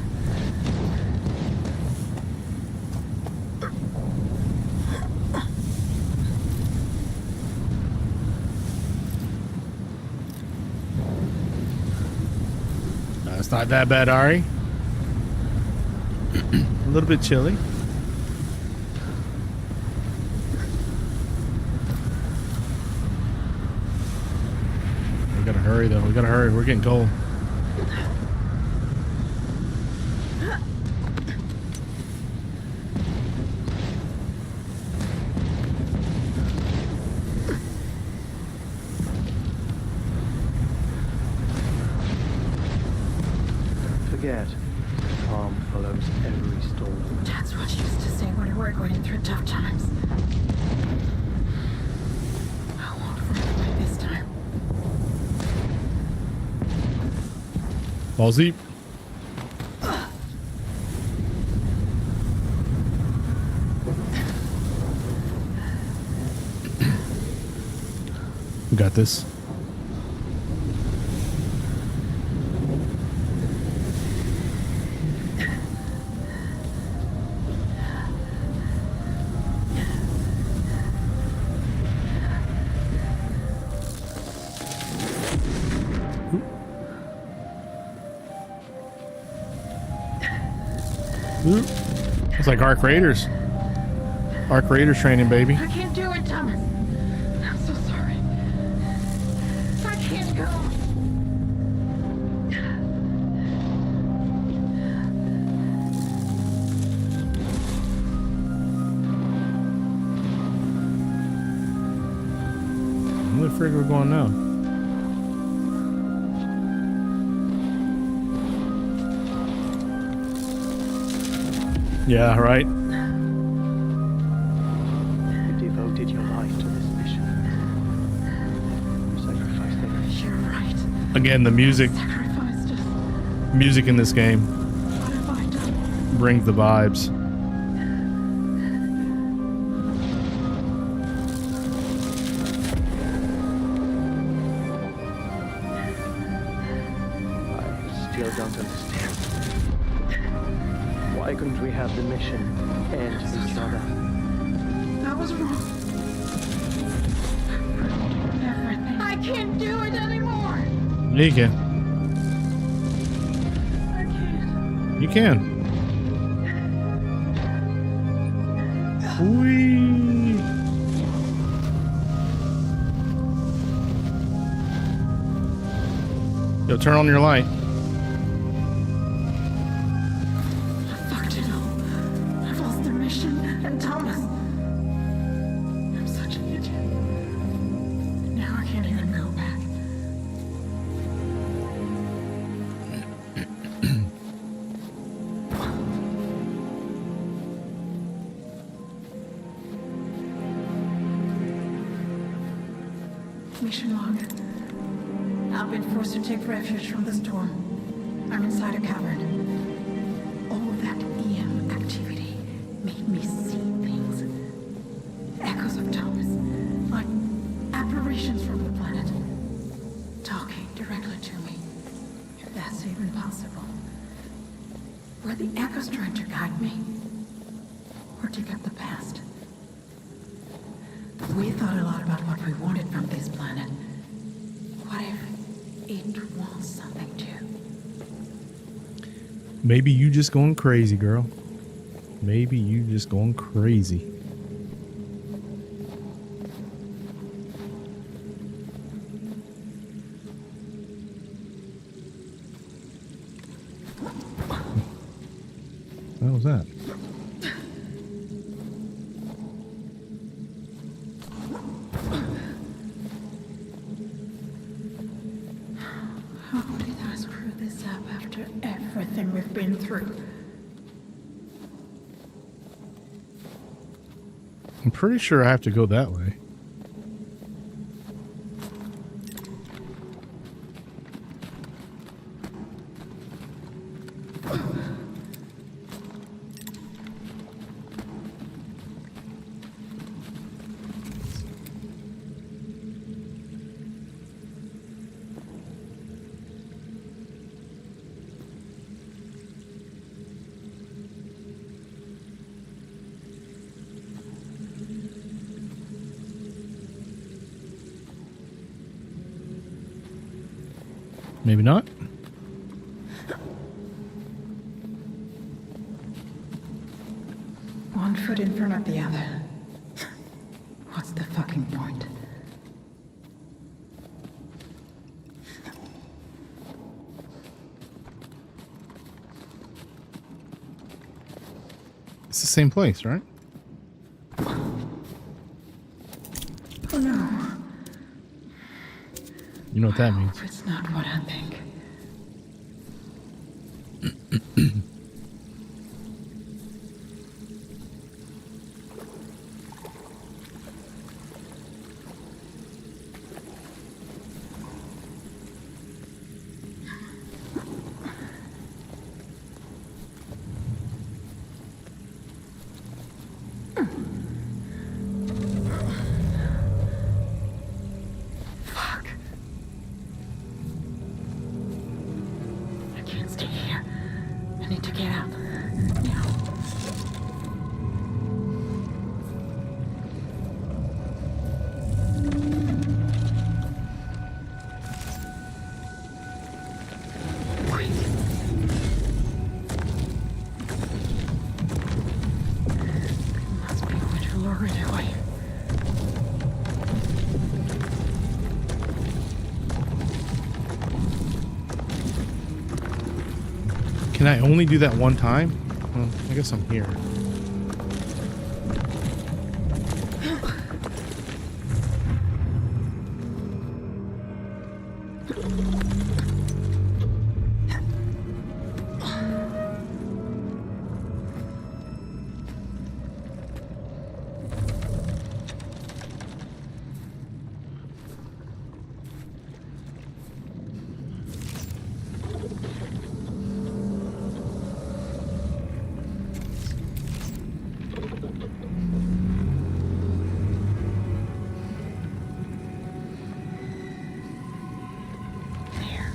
It's not that bad, Ari. A little bit chilly. We gotta hurry though. We gotta hurry. We're getting cold. Forget. Calm follows every storm. That's what you used to say when we were going through tough times. I won't run away this time. Ballsy. We got this. Ooh. It's like Arc Raiders. Arc Raiders training, baby. I can't do it, Thomas. I'm so sorry. I can't go. Where the frig are we going now? Yeah, right. You devoted your life to this mission. You sacrificed everything. You're right. Again, the music Sacrificed us. music in this game What have I done? brings the vibes. I still don't understand. Why couldn't we have the mission and each other? That was wrong. Everything. I can't do it anymore. Yeah, you can. I can't. You can. Whee. Yo, turn on your light. I fucked it all. I've lost the mission and Thomas. I'm such an idiot. Now I can't even go back. Mission log. I've been forced to take refuge from the storm. I'm inside a cavern. All that EM activity made me see things. Echoes of Thomas, like apparitions from the planet, talking directly to me, if that's even possible. Were the echoes trying to guide me? Or dig up the past? We thought a lot about what we wanted from this planet. What if it wants something too? Maybe you just going crazy, girl. Maybe you just going crazy. What was that? How did I screw this up after everything we've been through? I'm pretty sure I have to go that way. Maybe not. One foot in front of the other. What's the fucking point? It's the same place, right? Oh no. You know what that means. Hope it's not what I think. Fuck. I can't stay here. I need to get out. Now. Wait. Must be a way to lure it away. Can I only do that one time? Well, I guess I'm here. There.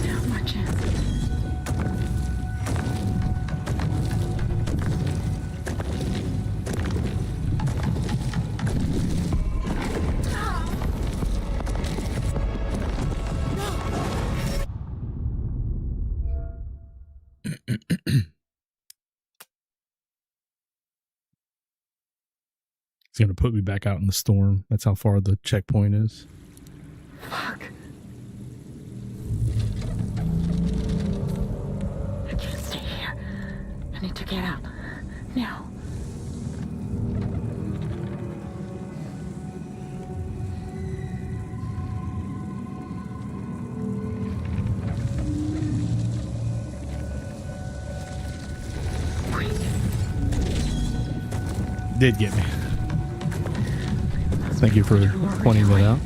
Now my chance. It's going to put me back out in the storm. That's how far the checkpoint is. Fuck. I can't stay here. I need to get out. Now. Wait. Did get me. Thank you for pointing that out.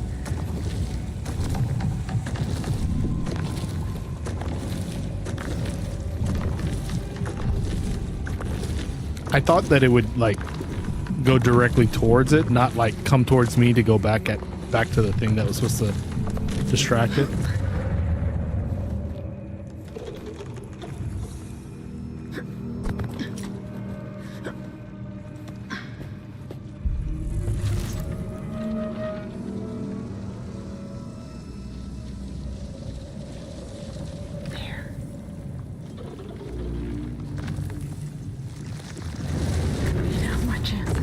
I thought that it would like go directly towards it, not like come towards me to go back to the thing that was supposed to distract it. Now's my chance.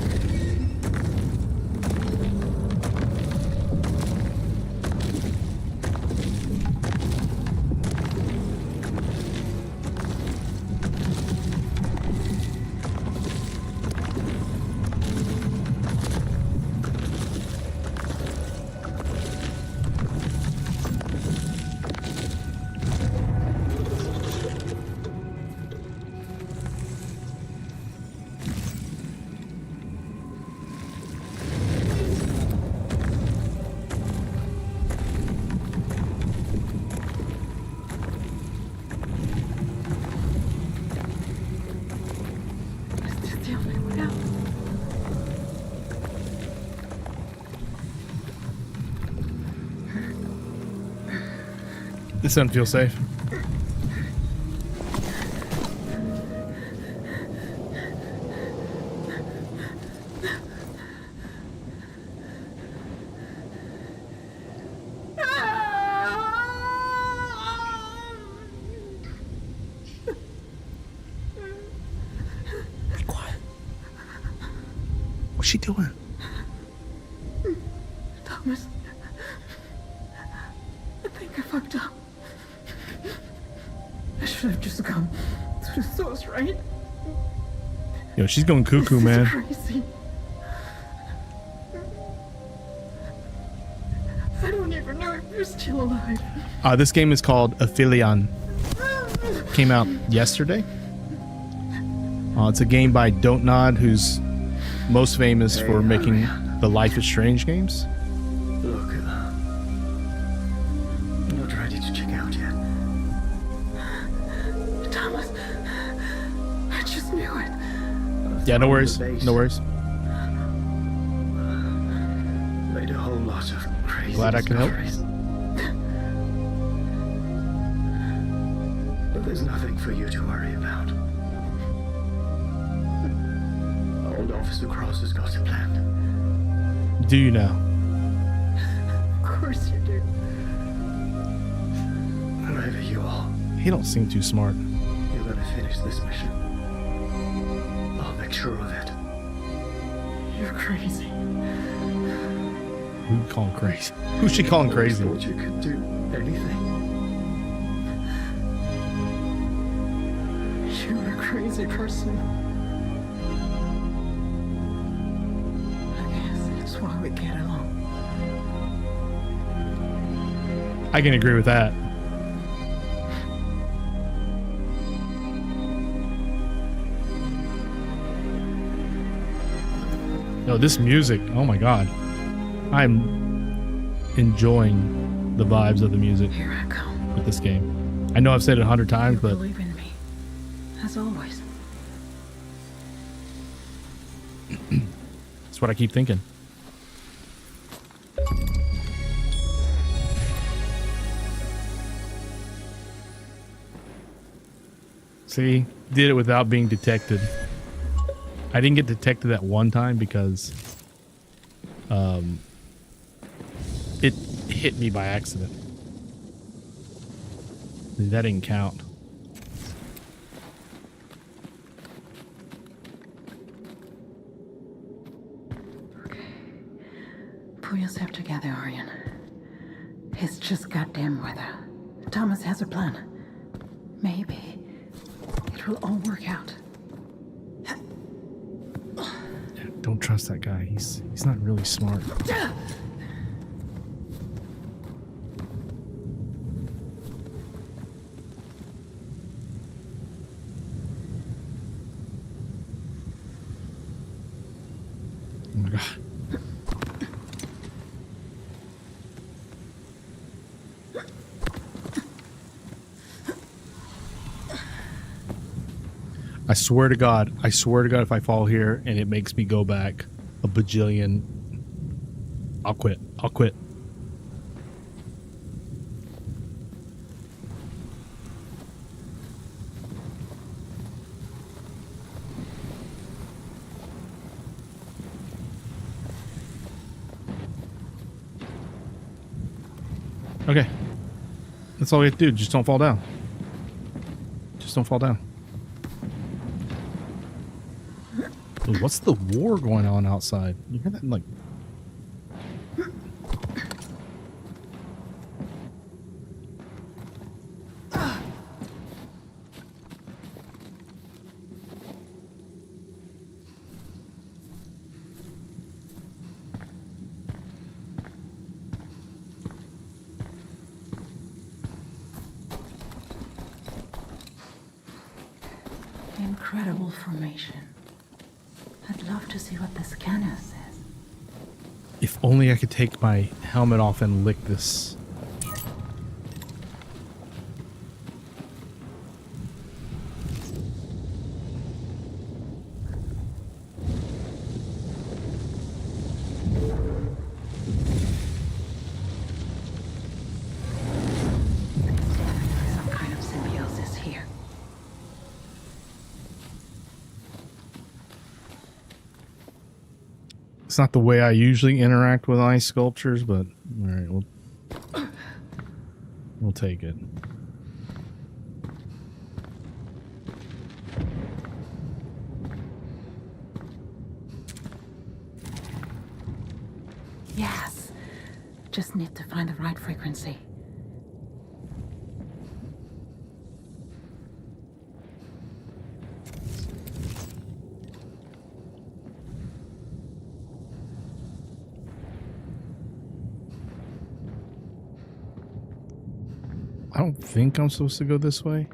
It's just the only way out. This doesn't feel safe. Be quiet. What's she doing? Thomas, I think I fucked up. I should have just come to the source, right? Yo, she's going cuckoo, This is man. crazy. I don't even know if you're still alive. This game is called Aphelion. Came out yesterday. It's a game by Don't Nod, who's most famous for making the Life is Strange games. Look, I'm not ready to check out yet. Thomas, I just knew it. Yeah, no worries. No worries. Made a whole lot of crazy Glad I can help. discoveries. But there's nothing for you to worry about. Old Officer Cross has got a plan. Do you now? Of course you do. Wherever you are, He don't seem too smart. you're gonna finish this mission. I'll make sure of it. You're crazy. Who you calling crazy? Who's she calling crazy? Thought you could do anything. You're a crazy person. I guess that's why we get along. I can agree with that. No, this music, oh my god. I'm enjoying the vibes of the music Here I come. with this game. I know I've said it 100 times, but Believe in me. As always. that's what I keep thinking. See, did it without being detected. I didn't get detected that one time because it hit me by accident. That didn't count. Pull yourself together, Ariane. It's just goddamn weather. Thomas has a plan. Maybe it will all work out. Don't trust that guy. He's not really smart. Oh my god. I swear to God, if I fall here and it makes me go back a bajillion, I'll quit. I'll quit. Okay. That's all we have to do. Just don't fall down. Just don't fall down. Dude, what's the war going on outside? You hear that? Like, Incredible formation. I'd love to see what the scanner says. if only I could take my helmet off and lick this. Definitely some kind of symbiosis here. It's not the way I usually interact with ice sculptures, but all right, we'll take it. Yes. Just need to find the right frequency. I don't think I'm supposed to go this way.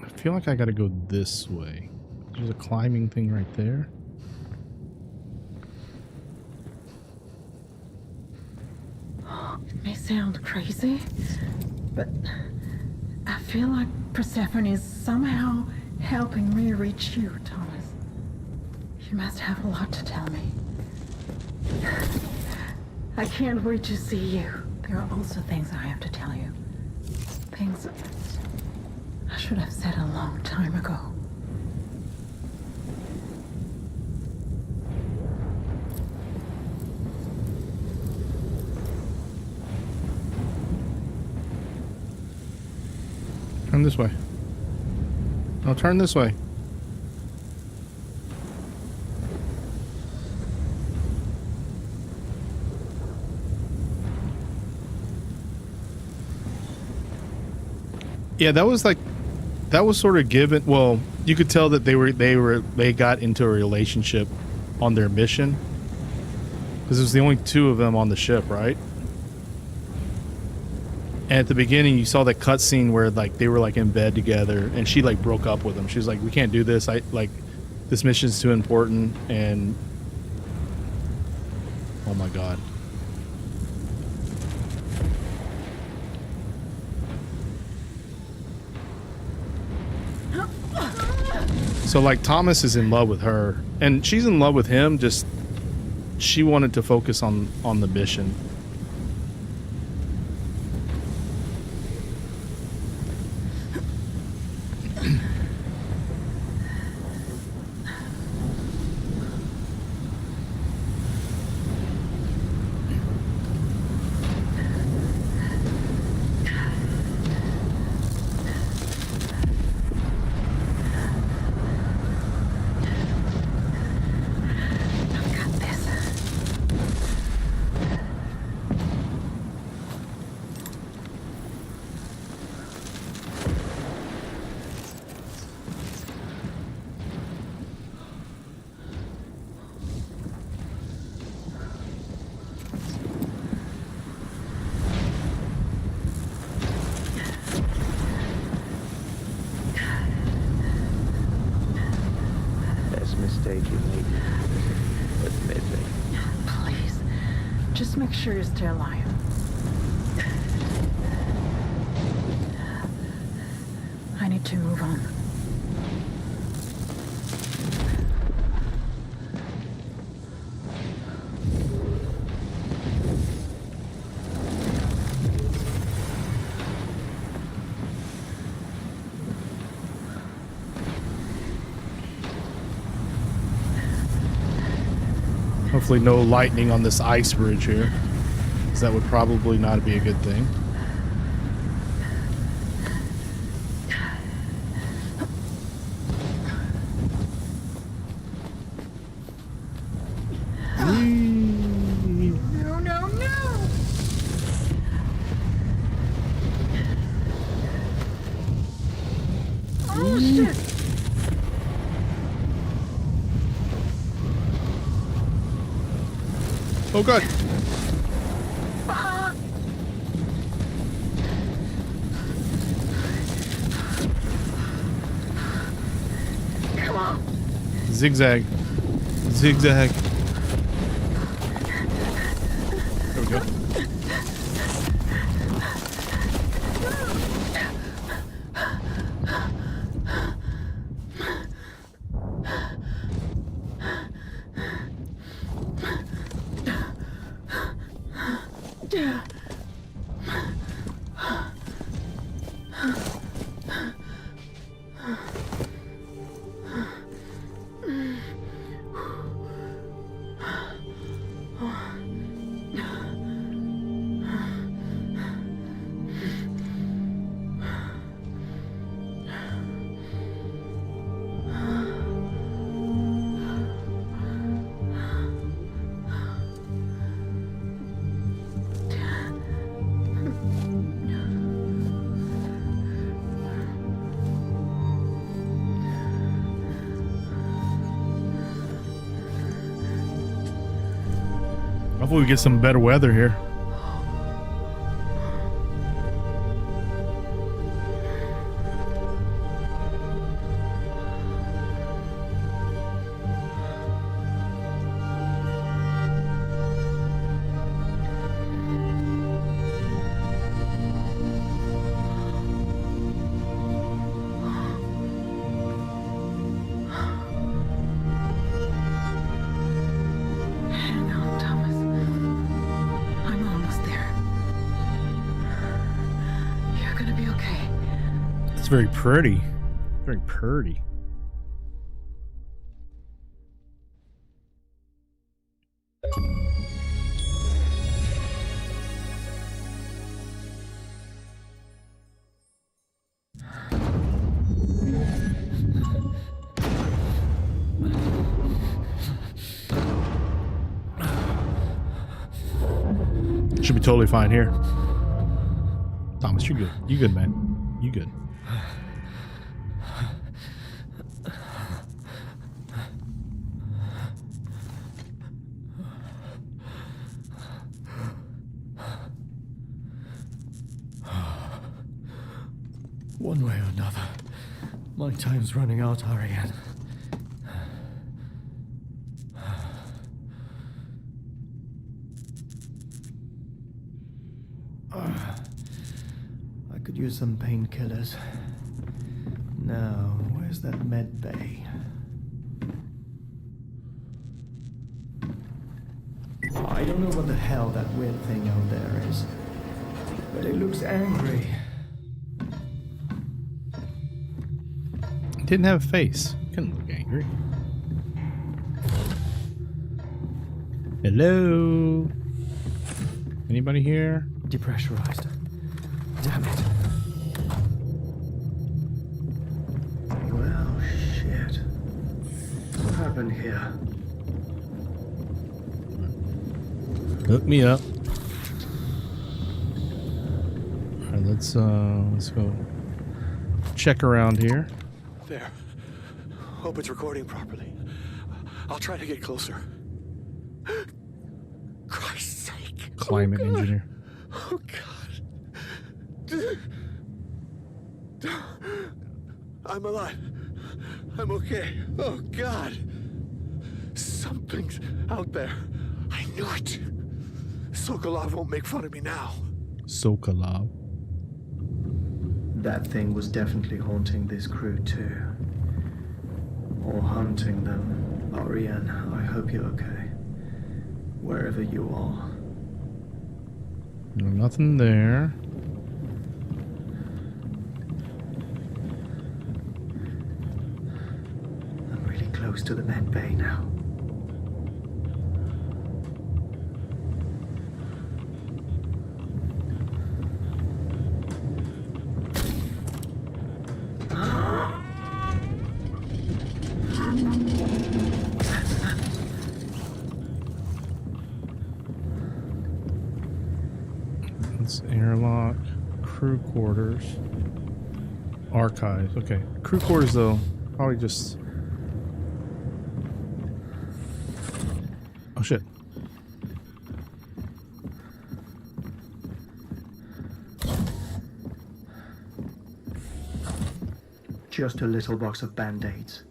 I feel like I gotta go this way. There's a climbing thing right there. It may sound crazy, but I feel like Persephone is somehow helping me reach you, Thomas. You must have a lot to tell me. I can't wait to see you. There are also things I have to tell you. Things I should have said a long time ago. Turn this way. No, turn this way. Yeah, that was sort of given. Well, you could tell that they got into a relationship on their mission because it was the only two of them on the ship, right? And at the beginning, you saw that cutscene where like they were like in bed together, and she like broke up with him. She was like, "We can't do this. This mission's too important." And oh my god. So like Thomas is in love with her, and she's in love with him. Just she wanted to focus on the mission. I've got this. Best mistake you made. Admit it. Please, just make sure you're still alive. need to move on. Hopefully no lightning on this ice bridge here, because that would probably not be a good thing. No, no, no! Oh, shit! Oh god! Fuck! Come on! Zigzag. Zigzag. There we go. Hopefully we get some better weather here. Very pretty. Very pretty. Should be totally fine here. Thomas, you're good. You good, man. You good. One way or another, my time's running out, Ariane. I could use some painkillers. Now, where's that med bay? I don't know what the hell that weird thing out there is, but it looks angry. Didn't have a face. Couldn't look angry. Hello? Anybody here? Depressurized. Damn it. Well, shit. What happened here? Hook me up. Alright, let's go check around here. There. Hope it's recording properly. I'll try to get closer. Christ's sake. Climate engineer. Oh, God. I'm alive. I'm okay. Oh, God. Something's out there. I knew it. Sokolov won't make fun of me now. Sokolov. That thing was definitely haunting this crew too. Or hunting them. Ariane, I hope you're okay. Wherever you are. No, nothing there. I'm really close to the med bay now. It's airlock, crew quarters, archives. Okay, crew quarters though, probably just. Oh shit. Just a little box of band-aids.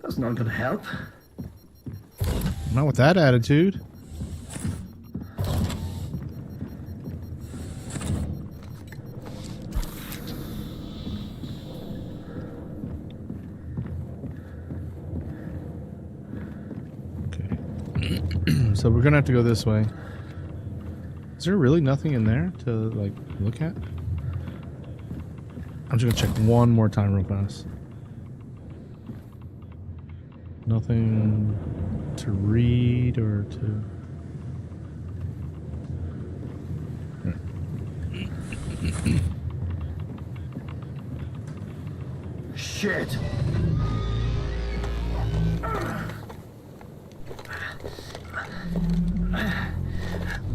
That's not gonna help. Not with that attitude. So we're gonna have to go this way. Is there really nothing in there to like look at? I'm just gonna check one more time real fast. Nothing to read or to. Shit!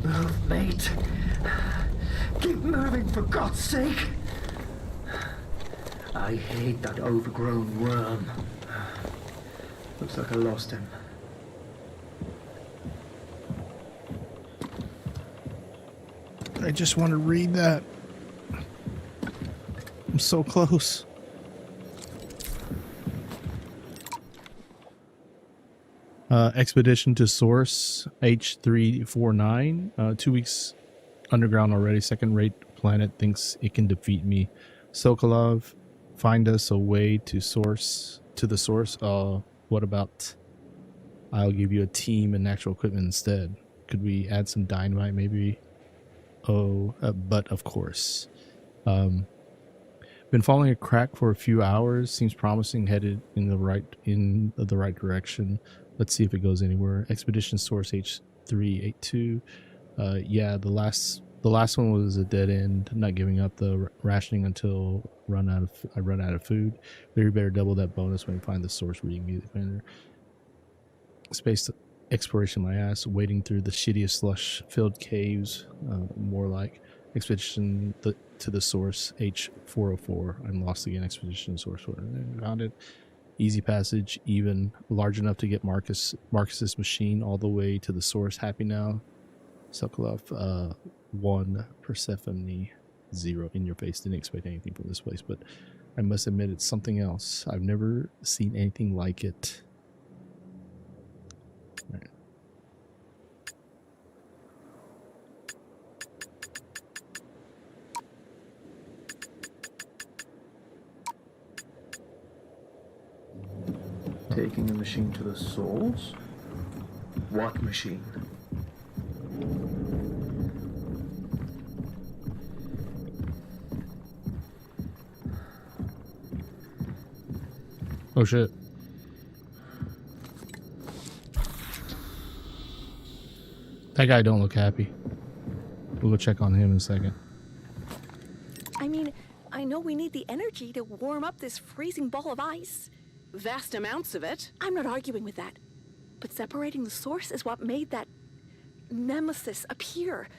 Move, mate. Keep moving, for God's sake. I hate that overgrown worm. Looks like I lost him. I just want to read that. I'm so close. Expedition to source H349. 2 weeks underground already. Second-rate planet thinks it can defeat me. Sokolov, find us a way to the source. What about? I'll give you a team and actual equipment instead. Could we add some dynamite, maybe? Oh, but of course. Been following a crack for a few hours. Seems promising. Headed in the right direction. Let's see if it goes anywhere. Expedition source H382. Yeah, the last one was a dead end. Not giving up the rationing until I run out of food. Maybe better double that bonus when we find the source reading me the defender. Space exploration, my ass. Wading through the shittiest slush-filled caves. More like expedition to the source H404. I'm lost again. Expedition source. Found it. Easy passage, even large enough to get Marcus's machine all the way to the source. Happy now. Sokolov, 1, Persephone, 0. In your face. Didn't expect anything from this place, but I must admit it's something else. I've never seen anything like it. All right. Taking the machine to the source? What machine? Oh shit. That guy don't look happy. We'll go check on him in a second. I mean, I know we need the energy to warm up this freezing ball of ice. Vast amounts of it. I'm not arguing with that. But separating the source is what made that nemesis appear.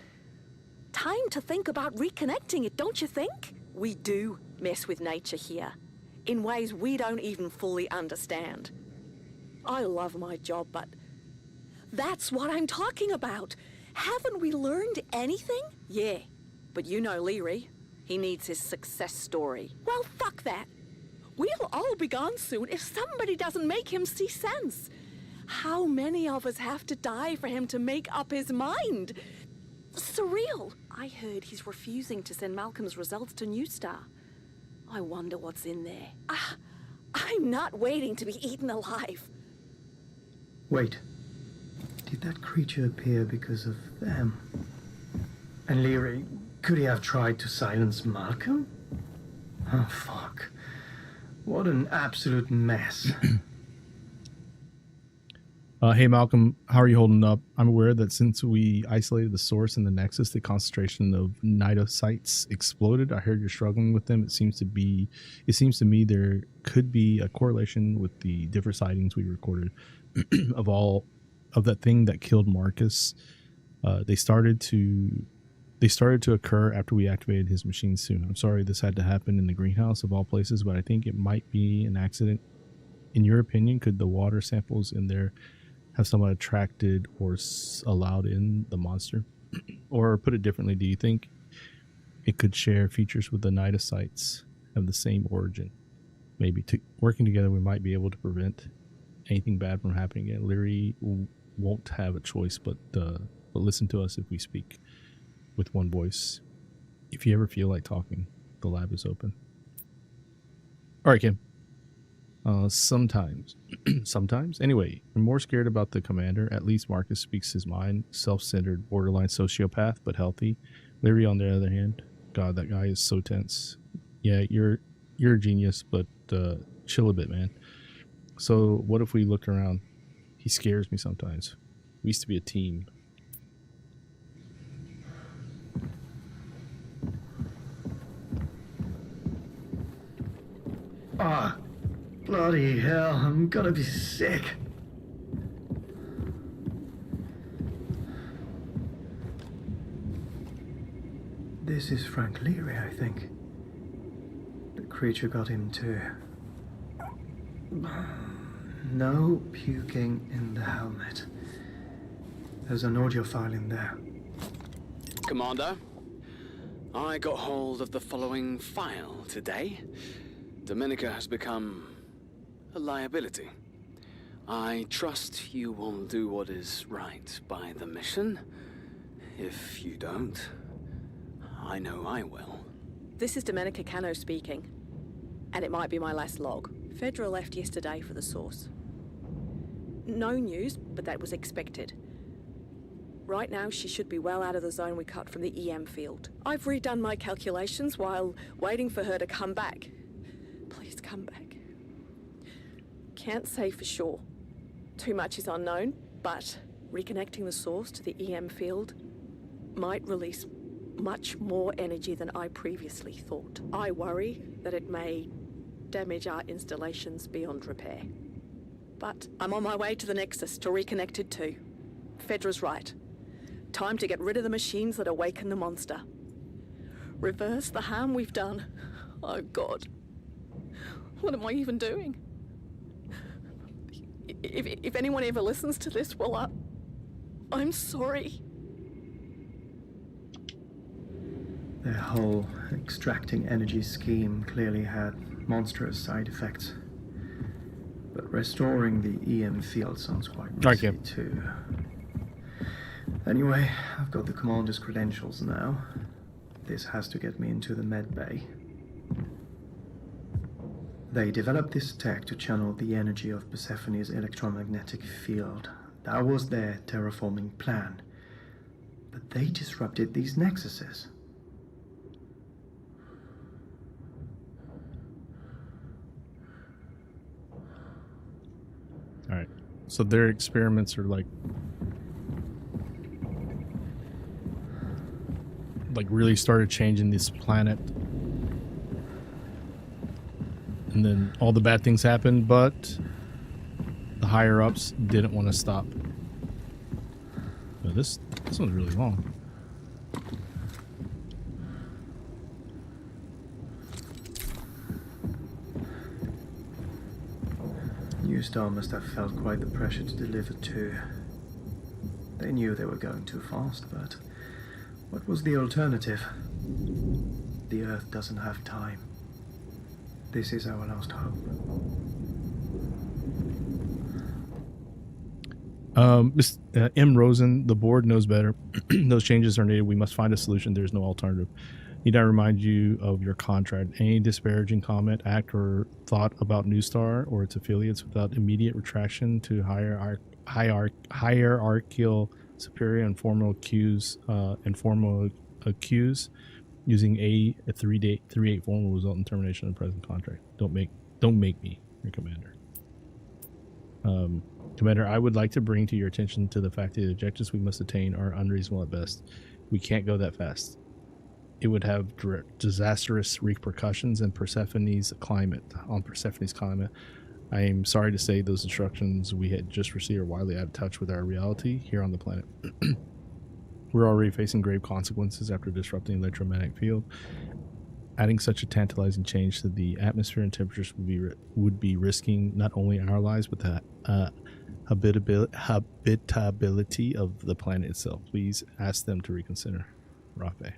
Time to think about reconnecting it, don't you think? We do mess with nature here, in ways we don't even fully understand. I love my job, but that's what I'm talking about. Haven't we learned anything? Yeah, but you know Leary. He needs his success story. Well, fuck that. We'll all be gone soon if somebody doesn't make him see sense. How many of us have to die for him to make up his mind? Surreal. I heard he's refusing to send Malcolm's results to New Star. I wonder what's in there. I'm not waiting to be eaten alive. Wait. Did that creature appear because of them? And Leary, could he have tried to silence Malcolm? Oh, fuck. What an absolute mess. Hey, Malcolm, how are you holding up? I'm aware that since we isolated the source in the Nexus, the concentration of nidosites exploded. I heard you're struggling with them. It seems to me there could be a correlation with the different sightings we recorded of that thing that killed Marcus. They started to occur after we activated his machine soon. I'm sorry this had to happen in the greenhouse of all places, but I think it might be an accident. In your opinion, could the water samples in there have someone attracted or allowed in the monster? Or put it differently, do you think it could share features with the nidosites of the same origin? Maybe working together, we might be able to prevent anything bad from happening again. Leary won't have a choice but listen to us if we speak with one voice. If you ever feel like talking, the lab is open. All right, Kim. Sometimes. Anyway, I'm more scared about the commander. At least Marcus speaks his mind. Self-centered, borderline sociopath, but healthy. Leary, on the other hand, God, that guy is so tense. Yeah, you're a genius, but chill a bit, man. So what if we looked around? He scares me sometimes. We used to be a team. Ah, bloody hell, I'm gonna be sick. This is Frank Leary, I think. The creature got him too. No puking in the helmet. There's an audio file in there. Commander, I got hold of the following file today. Dominica has become a liability. I trust you will do what is right by the mission. If you don't, I know I will. This is Domenica Cano speaking, and it might be my last log. Fedra left yesterday for the source. No news, but that was expected. Right now, she should be well out of the zone we cut from the EM field. I've redone my calculations while waiting for her to come back. Please come back. Can't say for sure. Too much is unknown, but reconnecting the source to the EM field might release much more energy than I previously thought. I worry that it may damage our installations beyond repair. But I'm on my way to the Nexus to reconnect it too. Fedra's right. Time to get rid of the machines that awaken the monster. Reverse the harm we've done. Oh God. What am I even doing? If anyone ever listens to this, well, I'm sorry. Their whole extracting energy scheme clearly had monstrous side effects. But restoring the EM field sounds quite risky too. Anyway, I've got the commander's credentials now. This has to get me into the med bay. They developed this tech to channel the energy of Persephone's electromagnetic field. That was their terraforming plan. But they disrupted these nexuses. Alright. So their experiments are like really started changing this planet. And then all the bad things happened, but the higher ups didn't want to stop. But this one's really long. New Star must have felt quite the pressure to deliver too. They knew they were going too fast, but what was the alternative? The Earth doesn't have time. This is our last hope. Ms. M. Rosen, the board knows better. Those changes are needed. We must find a solution. There's no alternative. Need I remind you of your contract? Any disparaging comment, act, or thought about New Star or its affiliates without immediate retraction to hierarchical superior and formal accuse using a 3-8 form will result in termination of the present contract. Don't make me your commander. Commander, I would like to bring to your attention to the fact that the objectives we must attain are unreasonable at best. We can't go that fast. It would have disastrous repercussions in Persephone's climate. I am sorry to say those instructions we had just received are widely out of touch with our reality here on the planet. We're already facing grave consequences after disrupting the electromagnetic field. Adding such a tantalizing change to the atmosphere and temperatures would be risking not only our lives but the habitability of the planet itself. Please ask them to reconsider. Rafe.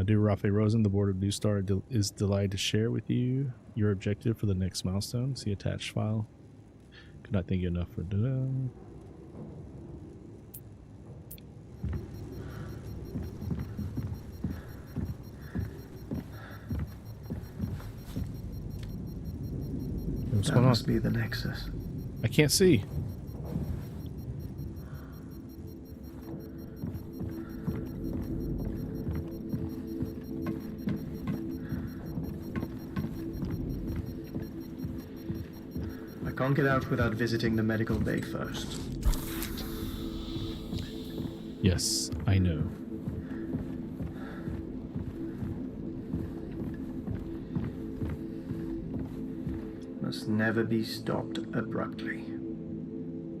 Dear Rafe Rosen, the board of New Star is delighted to share with you your objective for the next milestone. See attached file. Could not thank you enough for doing. What's That going on? must be the Nexus. I can't see. I can't get out without visiting the medical bay first. Yes, I know. Must never be stopped abruptly.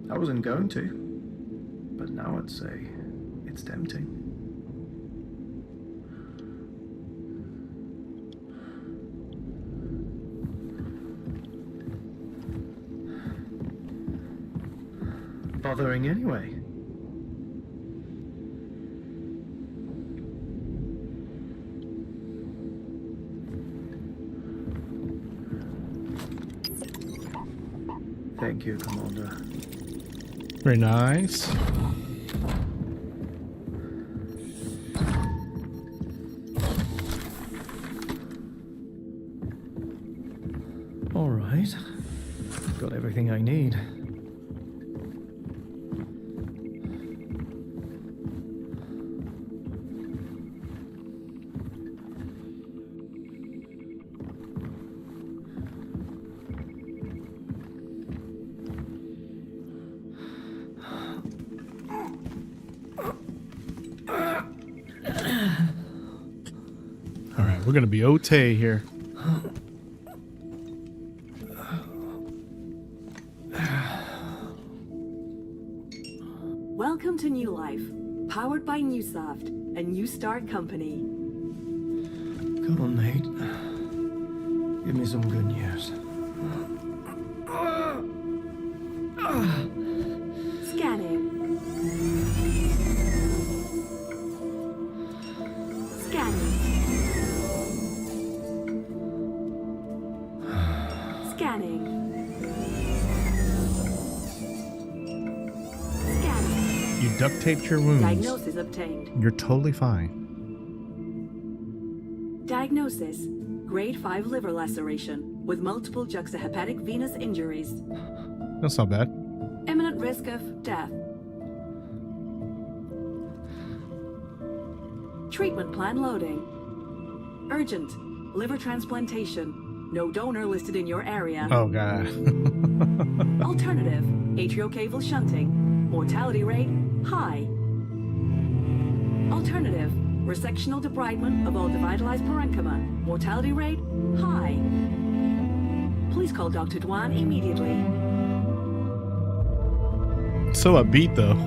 I wasn't going to, but now I'd say it's tempting. Bothering anyway. Thank you, Commander. Very nice. All right. Got everything I need. All right, we're gonna be okay here. Welcome to New Life, powered by Newsoft, a New Start company. Come on, mate. Give me some good news. Scanning. Scanning. Scanning. Scanning. You duct taped your wounds. Diagnosis obtained. You're totally fine. Diagnosis: grade 5 liver laceration with multiple juxtahepatic venous injuries. That's not bad. Imminent risk of death. Treatment plan loading. Urgent liver transplantation. No donor listed in your area. Oh god. Alternative: atriocaval shunting. Mortality rate high. Alternative: resectional debridement of all devitalized parenchyma. Mortality rate high. Please call Dr. Dwan immediately. So upbeat though.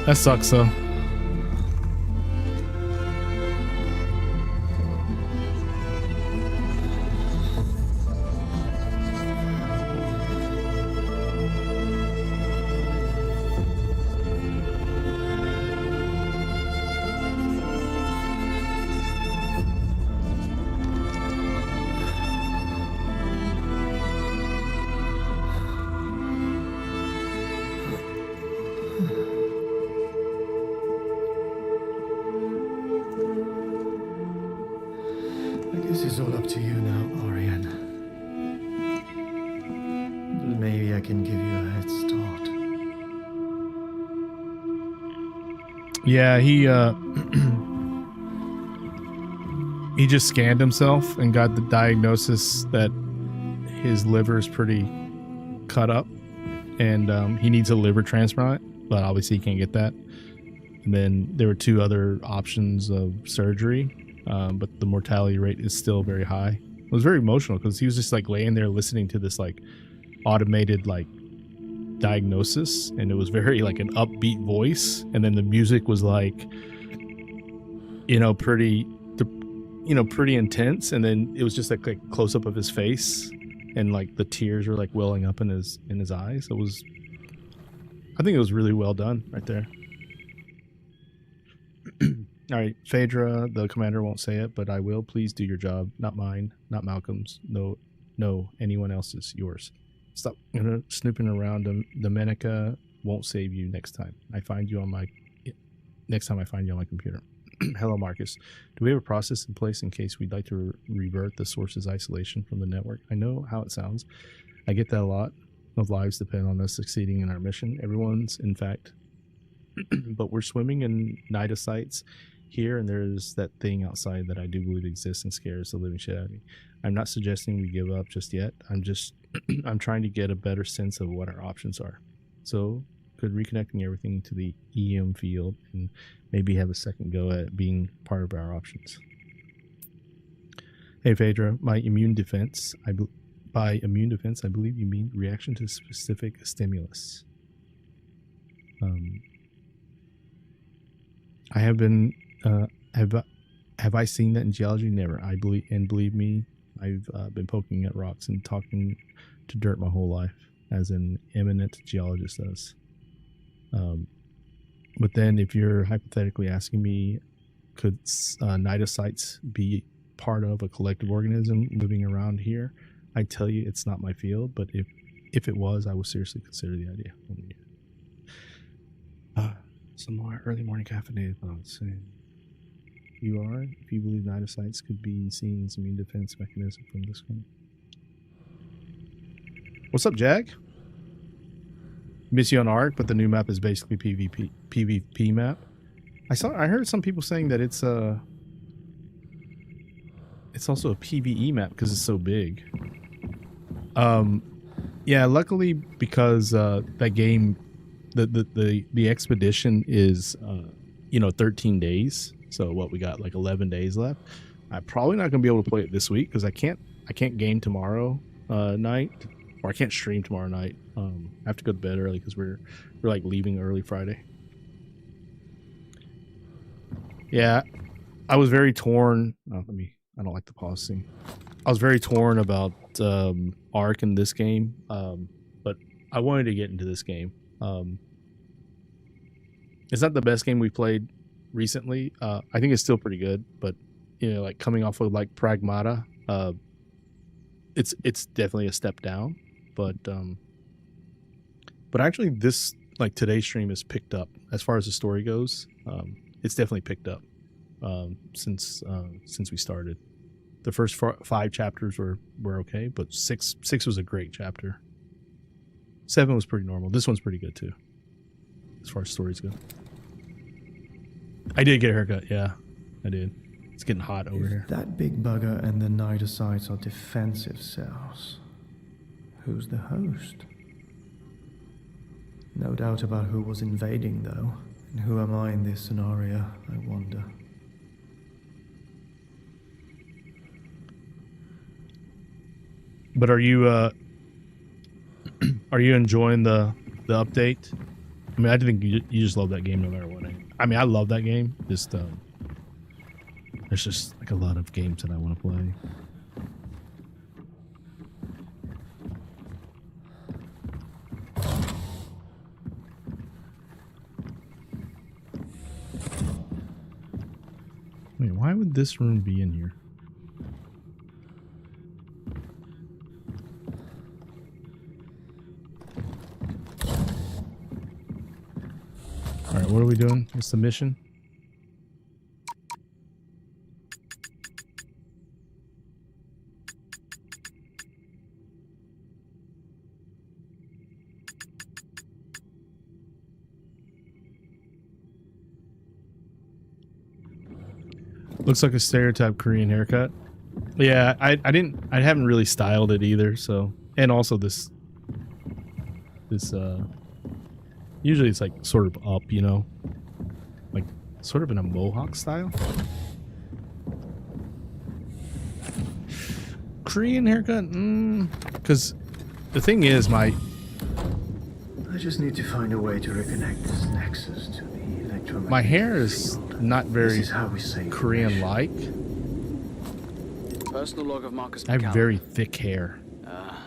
That sucks though. is all up to you now, Ariane. But maybe I can give you a head start. Yeah, he just scanned himself and got the diagnosis that his liver is pretty cut up, and he needs a liver transplant, but obviously he can't get that. And then there were 2 other options of surgery, but the mortality rate is still very high. It was very emotional because he was just like laying there listening to this like automated like diagnosis, and it was very like an upbeat voice, and then the music was like, pretty intense, and then it was just like a close up of his face, and like the tears were like welling up in his eyes. I think it was really well done right there. All right, Phaedra, the commander won't say it, but I will. Please do your job. Not mine, not Malcolm's. No, anyone else's. Yours. Stop snooping around. Domenica won't save you next time. Next time I find you on my computer. Hello, Marcus. Do we have a process in place in case we'd like to revert the source's isolation from the network? I know how it sounds. I get that a lot. Of lives depend on us succeeding in our mission. Everyone's, in fact. But we're swimming in nidosites here, and there's that thing outside that I do believe exists and scares the living shit out of me. I'm not suggesting we give up just yet. I'm trying to get a better sense of what our options are. So could reconnecting everything to the EM field and maybe have a second go at being part of our options. Hey Phaedra, by immune defense, I believe you mean reaction to specific stimulus. I have been have I seen that in geology? Never. Believe me, I've been poking at rocks and talking to dirt my whole life, as an eminent geologist does. But then if you're hypothetically asking me, could nidosites be part of a collective organism living around here? I tell you, it's not my field, but if it was, I would seriously consider the idea. Some more early morning caffeinated thoughts. You are, if you believe nidosites could be seen as immune defense mechanism from this one. What's up, Jack? Miss you on Ark, but the new map is basically PvP map. I heard some people saying that it's also a PvE map because it's so big. Yeah, luckily because that game, the expedition is 13 days. So what, we got like 11 days left. I'm probably not gonna be able to play it this week because I can't game tomorrow night, or I can't stream tomorrow night. I have to go to bed early because we're like leaving early Friday. Yeah, I was very torn. I don't like the pause scene. I was very torn about Ark in this game, but I wanted to get into this game. It's not the best game we played recently. I think it's still pretty good, but like coming off of like Pragmata, it's definitely a step down. But actually this, like, today's stream is picked up as far as the story goes. It's definitely picked up since we started. The first 5 chapters were okay, but 6 was a great chapter. 7 was pretty normal. This one's pretty good too, as far as stories go. I did get a haircut, yeah, I did. It's getting hot over here. That big bugger and the nidosites are defensive cells. Who's the host? No doubt about who was invading, though. And who am I in this scenario, I wonder. But are you enjoying the update? I mean, I think you just love that game no matter what. I mean, I love that game. Just there's just like a lot of games that I want to play. Wait, why would this room be in here? Alright, what are we doing? What's the mission? Looks like a stereotype Korean haircut. Yeah, I haven't really styled it either, so. And also this usually it's like sort of up, you know, like sort of in a mohawk style. Korean haircut, because the thing is, I just need to find a way to reconnect this nexus to the electromagnetic my hair is field. not very This is how we save Korean-like. Personal log of Marcus I have McCallum. very thick hair.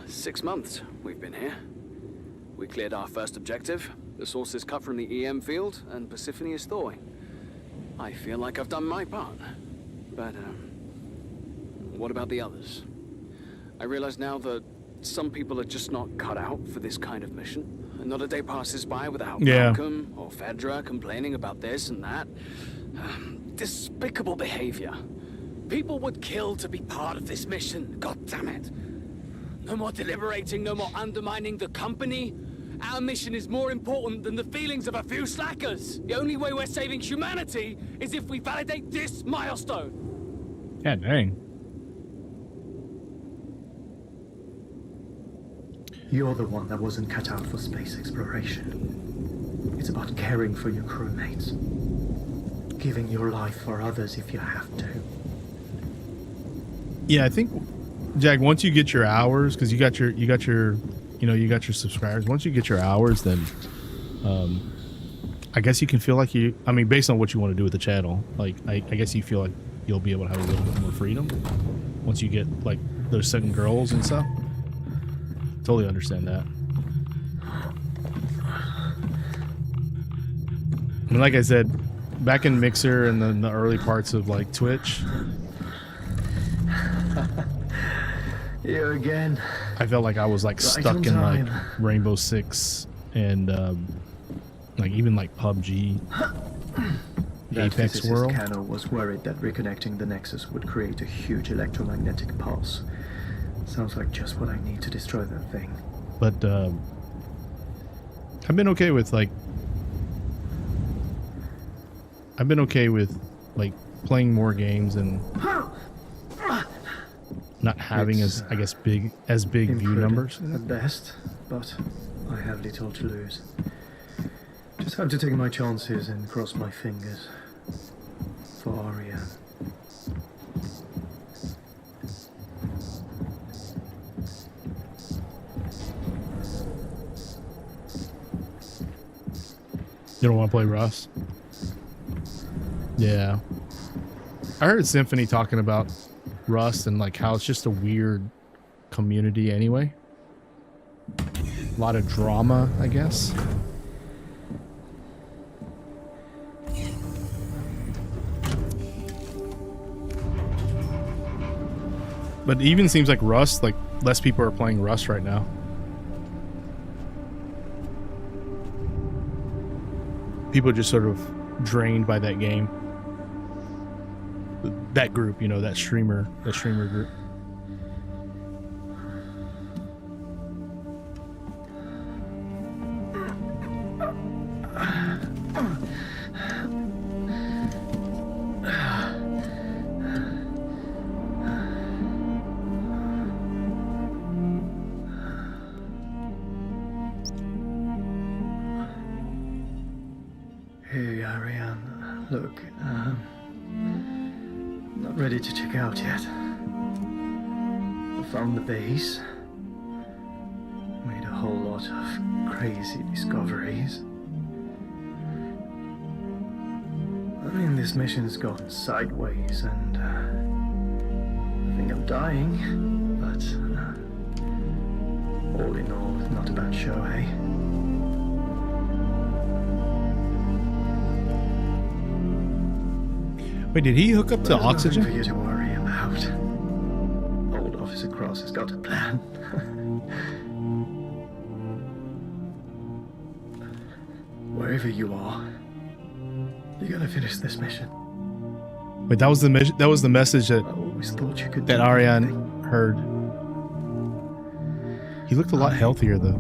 6 months we've been here. We cleared our first objective. The source is cut from the EM field, and Persephone is thawing. I feel like I've done my part. But, what about the others? I realize now that some people are just not cut out for this kind of mission. And not a day passes by without Malcolm or Fedra complaining about this and that. Despicable behavior. People would kill to be part of this mission. God damn it. No more deliberating, no more undermining the company. Our mission is more important than the feelings of a few slackers. The only way we're saving humanity is if we validate this milestone. Yeah, dang. You're the one that wasn't cut out for space exploration. It's about caring for your crewmates. Giving your life for others if you have to. Yeah, I think, Jack, once you get your hours, because you got your subscribers. Once you get your hours, then I guess you can feel like you. I mean, based on what you want to do with the channel, like I guess you feel like you'll be able to have a little bit more freedom once you get like those certain girls and stuff. Totally understand that. I mean, like I said, back in Mixer and then the early parts of like Twitch. You again. I felt like I was like stuck in like Rainbow Six and like even like PUBG, Apex World. Cano was worried that reconnecting the Nexus would create a huge electromagnetic pulse. Sounds like just what I need to destroy that thing. But I've been okay with like playing more games and not having as I guess big view numbers at best, but I have little to lose. Just have to take my chances and cross my fingers for Ariane. You don't want to play Rust? Yeah. I heard Symphony talking about Rust and like how it's just a weird community anyway. A lot of drama, I guess. But it even seems like Rust, like less people are playing Rust right now. People are just sort of drained by that game. That group, you know, that streamer group. Hey, Ariane. Look, not ready to check out yet. I found the base. Made a whole lot of crazy discoveries. I mean, this mission's gone sideways and I think I'm dying, but all in all, not a bad show, eh? Wait, did he hook up to There's oxygen? nothing for you to worry about. Old Officer Cross has got a plan. Wherever you are, you're gonna finish this mission. Wait, that was the message I always thought you could that do Ariane anything. heard. He looked a lot healthier though.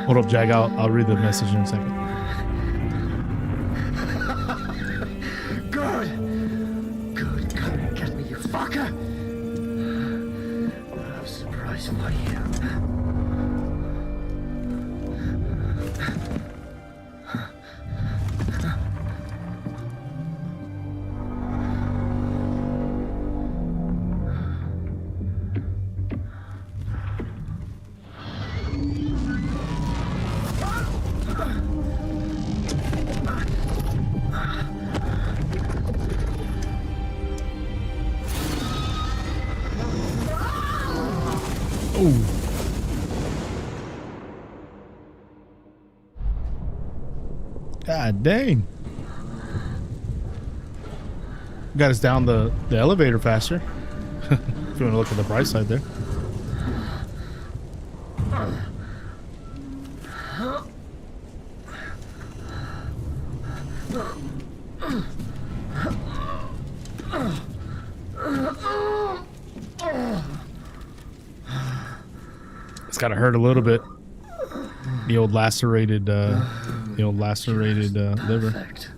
Hold up, Jag. I'll read the message in a second. Good. Come and get me, you fucker. I have a surprise for you. God dang. Got us down the elevator faster. If you want to look at the bright side there. It's gotta hurt a little bit. The old lacerated liver. Perfect.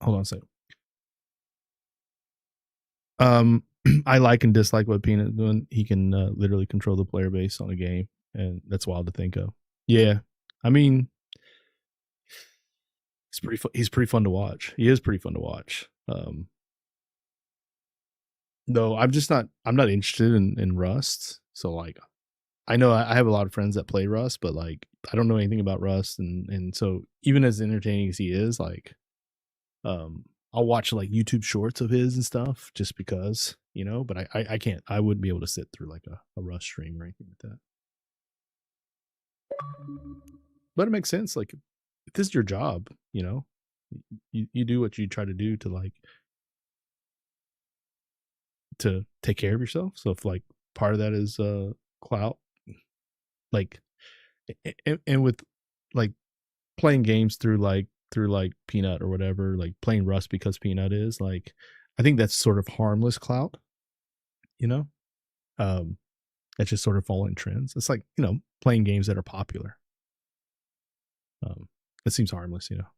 Hold on a second. I like and dislike what Peanut's doing. He can literally control the player base on a game, and that's wild to think of. Yeah, I mean, he's pretty fun to watch. He is pretty fun to watch. Though I'm not interested in Rust. So like, I know I have a lot of friends that play Rust, but like, I don't know anything about Rust, and so even as entertaining as he is, like, I'll watch like YouTube shorts of his and stuff just because, you know, but I can't, I wouldn't be able to sit through like a Rust stream or anything like that. But it makes sense. Like, if this is your job, you know, you do what you try to do to like, to take care of yourself. So if like part of that is clout, like, and with like playing games through like Peanut or whatever, like playing Rust because Peanut is like, I think that's sort of harmless clout, you know. That's just sort of following trends. It's like, you know, playing games that are popular. It seems harmless, you know.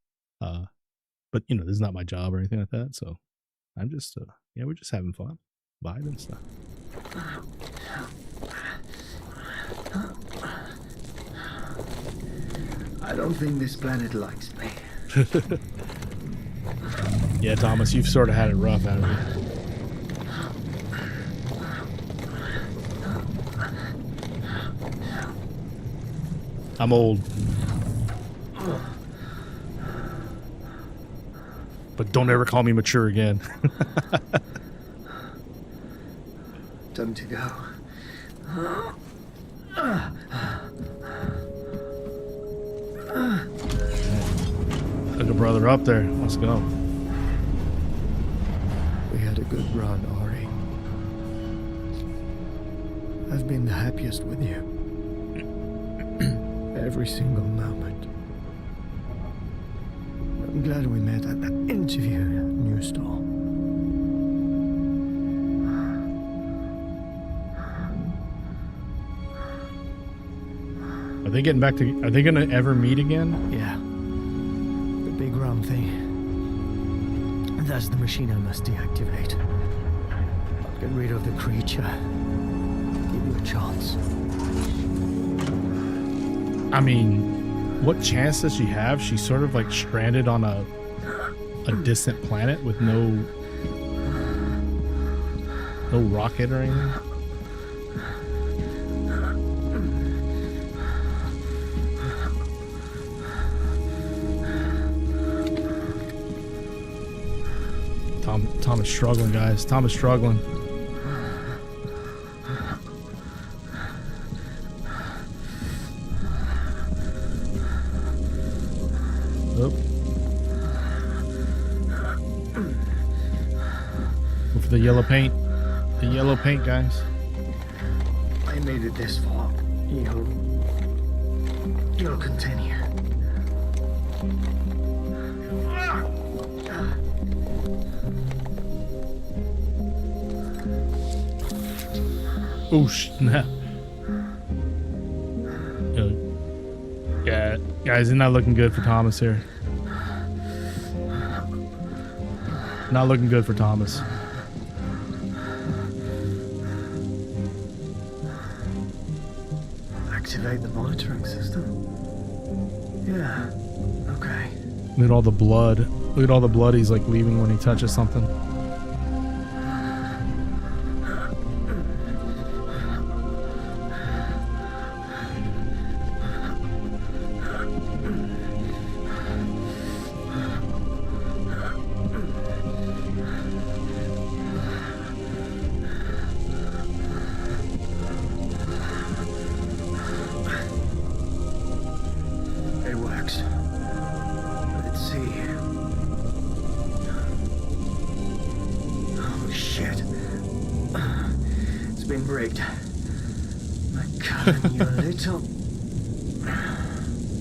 But you know, this is not my job or anything like that, so I'm just yeah, we're just having fun, vibing and stuff. I don't think this planet likes me. Yeah, Thomas, you've sort of had it rough, haven't you? I'm old. But don't ever call me mature again. Time to go. Look a brother up there. Let's go. We had a good run, Ari. I've been the happiest with you. Every single moment. I'm glad we met at that interview at New Stall. Are they getting back to? Are they gonna ever meet again? Yeah. The big round thing. That's the machine I must deactivate. I'll get rid of the creature. Give you a chance. I mean, what chance does she have? She's sort of like stranded on a distant planet with no rocket or anything. Tom is struggling, guys. Tom is struggling. Oh. Go for the yellow paint. The yellow paint, guys. I made it this far. You'll continue. Oh, no. Yeah, guys, it's not looking good for Thomas here. Not looking good for Thomas. Activate the monitoring system. Yeah. Okay. Look at all the blood. Look at all the blood he's like leaving when he touches something. It works. Let's see. Oh shit. It's been rigged. My God, you little.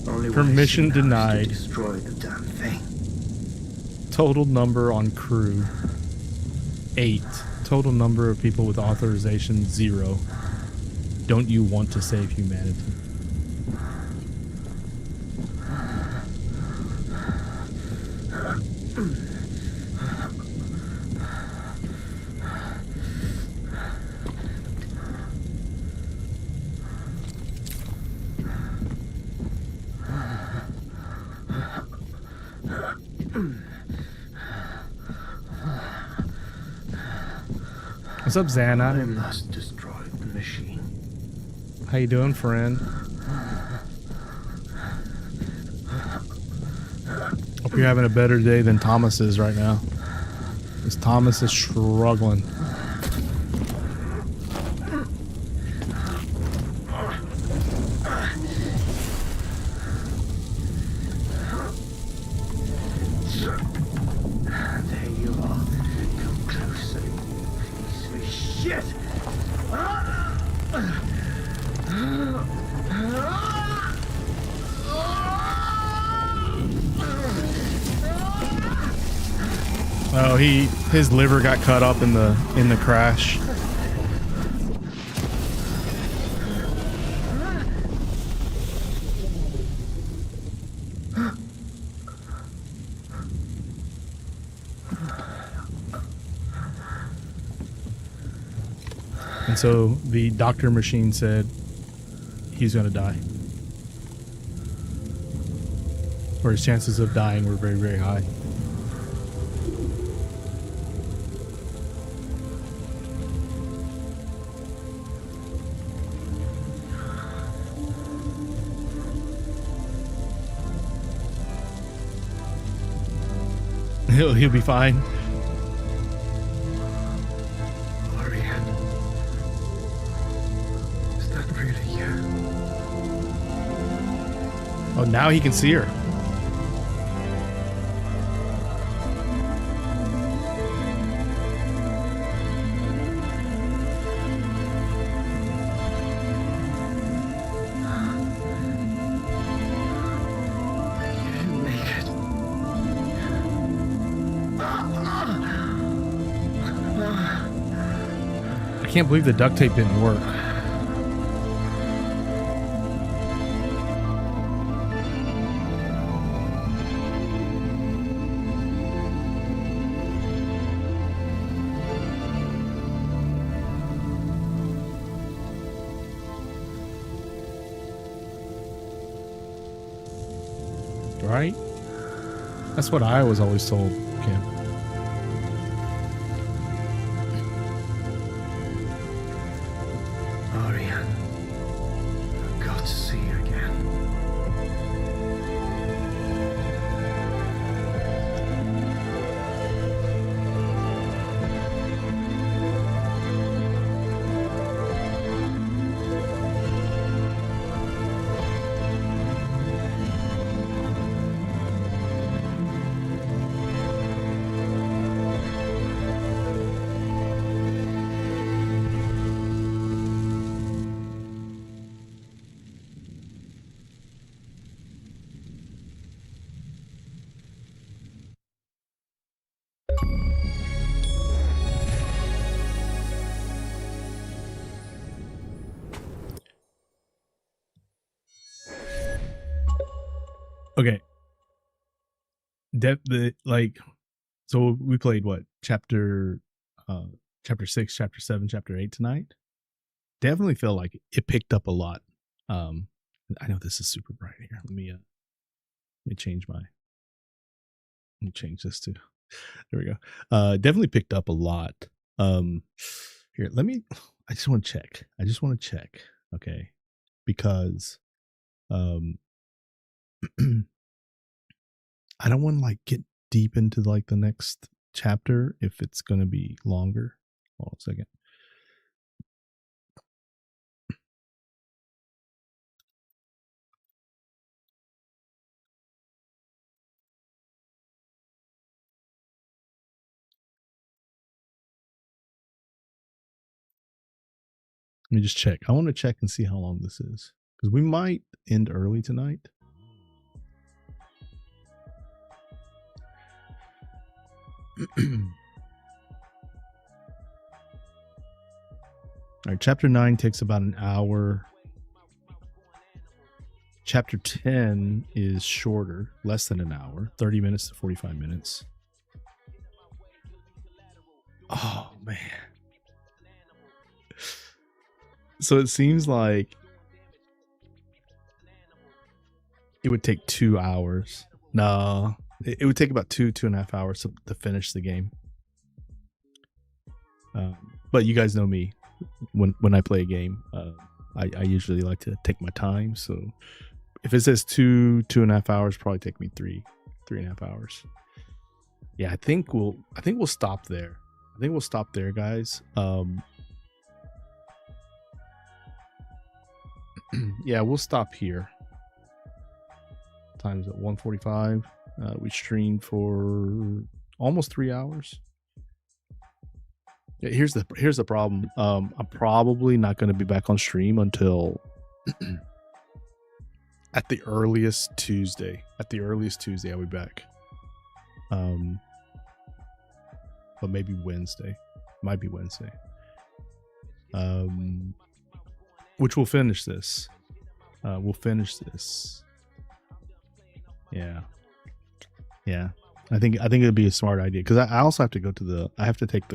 Only way Permission she knows denied. to destroy the damn thing. Total number on crew 8. Total number of people with authorization 0. Don't you want to save humanity? What's up, I Xana? must destroy the machine. How you doing, friend? Hope you're having a better day than Thomas is right now. Because Thomas is struggling. There you are. Come closer, you piece of shit. Oh, his liver got cut up in the crash. And so the doctor machine said he's going to die. Or his chances of dying were very, very high. He'll be fine. Ariane. Is that really you? Oh, now he can see her. You didn't make it. I can't believe the duct tape didn't work. Right? That's what I was always told, Kim. Ariane. I've got to see you again. Okay. So we played what? Chapter 6, chapter 7, chapter 8 tonight. Definitely feel like it picked up a lot. I know this is super bright here. Let me change this to, there we go. Definitely picked up a lot. Here, I just want to check. Okay. Because, I don't want to like get deep into like the next chapter if it's going to be longer. Hold on a second. Let me just check. I want to check and see how long this is because we might end early tonight. All right, chapter 9 takes about an hour. Chapter 10 is shorter, less than an hour, 30 minutes to 45 minutes. Oh, man. So it seems like it would take 2 hours. No, it would take about 2.5 hours to finish the game. But you guys know me. When I play a game, I usually like to take my time. So if it says 2.5 hours, probably take me 3.5 hours. Yeah, I think we'll stop there. I think we'll stop there, guys. Yeah, we'll stop here. Time's at 1:45. We streamed for almost 3 hours. Yeah, here's the problem. I'm probably not going to be back on stream until at the earliest Tuesday. At the earliest Tuesday, I'll be back. But maybe Wednesday. Might be Wednesday. Which we'll finish this. We'll finish this. Yeah. I think it'd be a smart idea because I also have to go to I have to take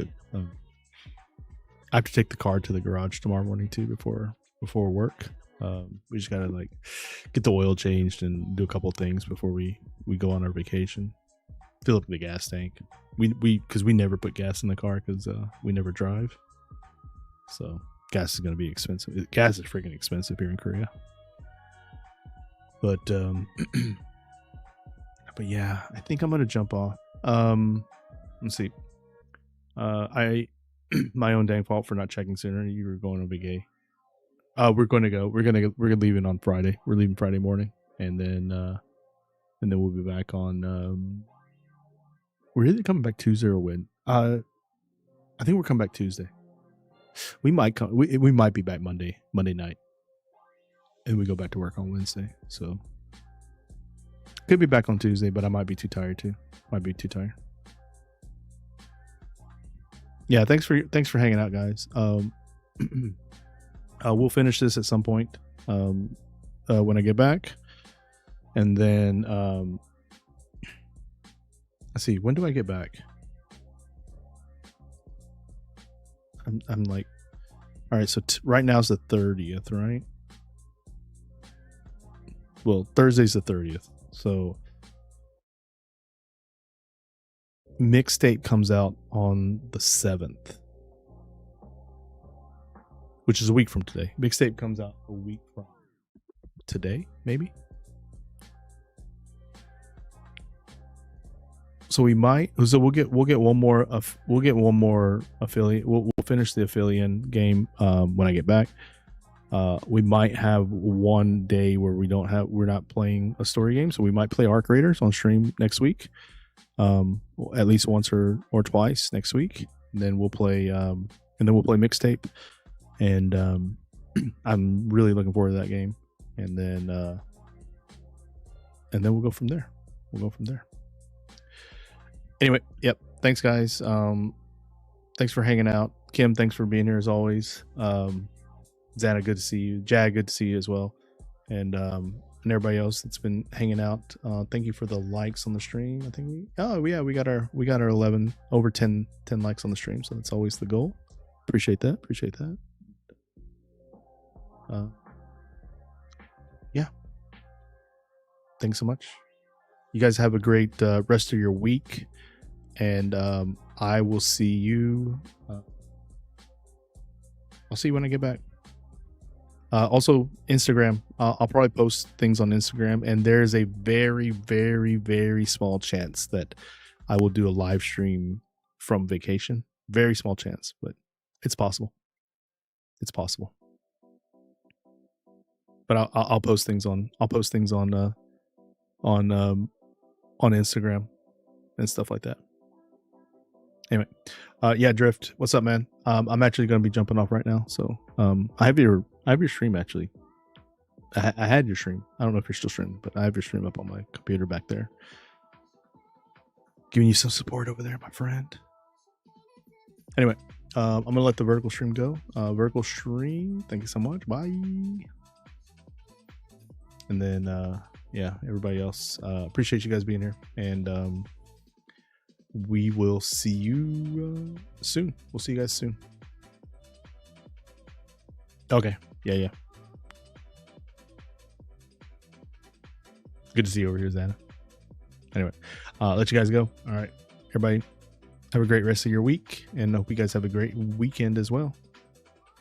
the car to the garage tomorrow morning too before work. We just gotta like get the oil changed and do a couple of things before we go on our vacation. Fill up the gas tank. Because we never put gas in the car because we never drive. So gas is gonna be expensive. Gas is freaking expensive here in Korea. But but yeah, I think I'm gonna jump off. Let's see. My own dang fault for not checking sooner. You were going to Big A. We're leaving on Friday. We're leaving Friday morning, and then we'll be back on. We're either coming back Tuesday or when. I think we're coming back Tuesday. We might come. We might be back Monday night, and we go back to work on Wednesday. So could be back on Tuesday, but I might be too tired too. Might be too tired. Yeah, thanks for hanging out, guys. We'll finish this at some point when I get back, and then let's see. When do I get back? I'm like, all right. So right now is the 30th, right? Well, Thursday's the 30th. So mixtape comes out on the 7th, which is a week from today. Mixtape comes out a week from today, maybe. So we'll get one more affiliate. We'll finish the Aphelion game when I get back. We might have one day where we're not playing a story game, so we might play Arc Raiders on stream next week. At least once or twice next week. And then we'll play mixtape. And I'm really looking forward to that game. And then we'll go from there. Anyway, yep. Thanks, guys. Thanks for hanging out. Kim, thanks for being here as always. Xana, good to see you. Jag, good to see you as well. And and everybody else that's been hanging out. Thank you for the likes on the stream. I think we got our 11 over 10 likes on the stream, so that's always the goal. Appreciate that. Yeah. Thanks so much. You guys have a great rest of your week, and I will see you. I'll see you when I get back. Also, Instagram. I'll probably post things on Instagram, and there's a very, very, very small chance that I will do a live stream from vacation. Very small chance, but it's possible. It's possible. But I'll post things on. I'll post things on Instagram and stuff like that. Anyway, yeah, Drift, what's up, man? I'm actually going to be jumping off right now, so I have your stream actually. I had your stream. I don't know if you're still streaming, but I have your stream up on my computer back there, giving you some support over there, my friend. Anyway, I'm gonna let the vertical stream go. Vertical stream, thank you so much. Bye. And then yeah, everybody else, appreciate you guys being here, and we will see you soon. We'll see you guys soon. Okay. Yeah. Good to see you over here, Xana. Anyway, let you guys go. All right, everybody, have a great rest of your week, and hope you guys have a great weekend as well.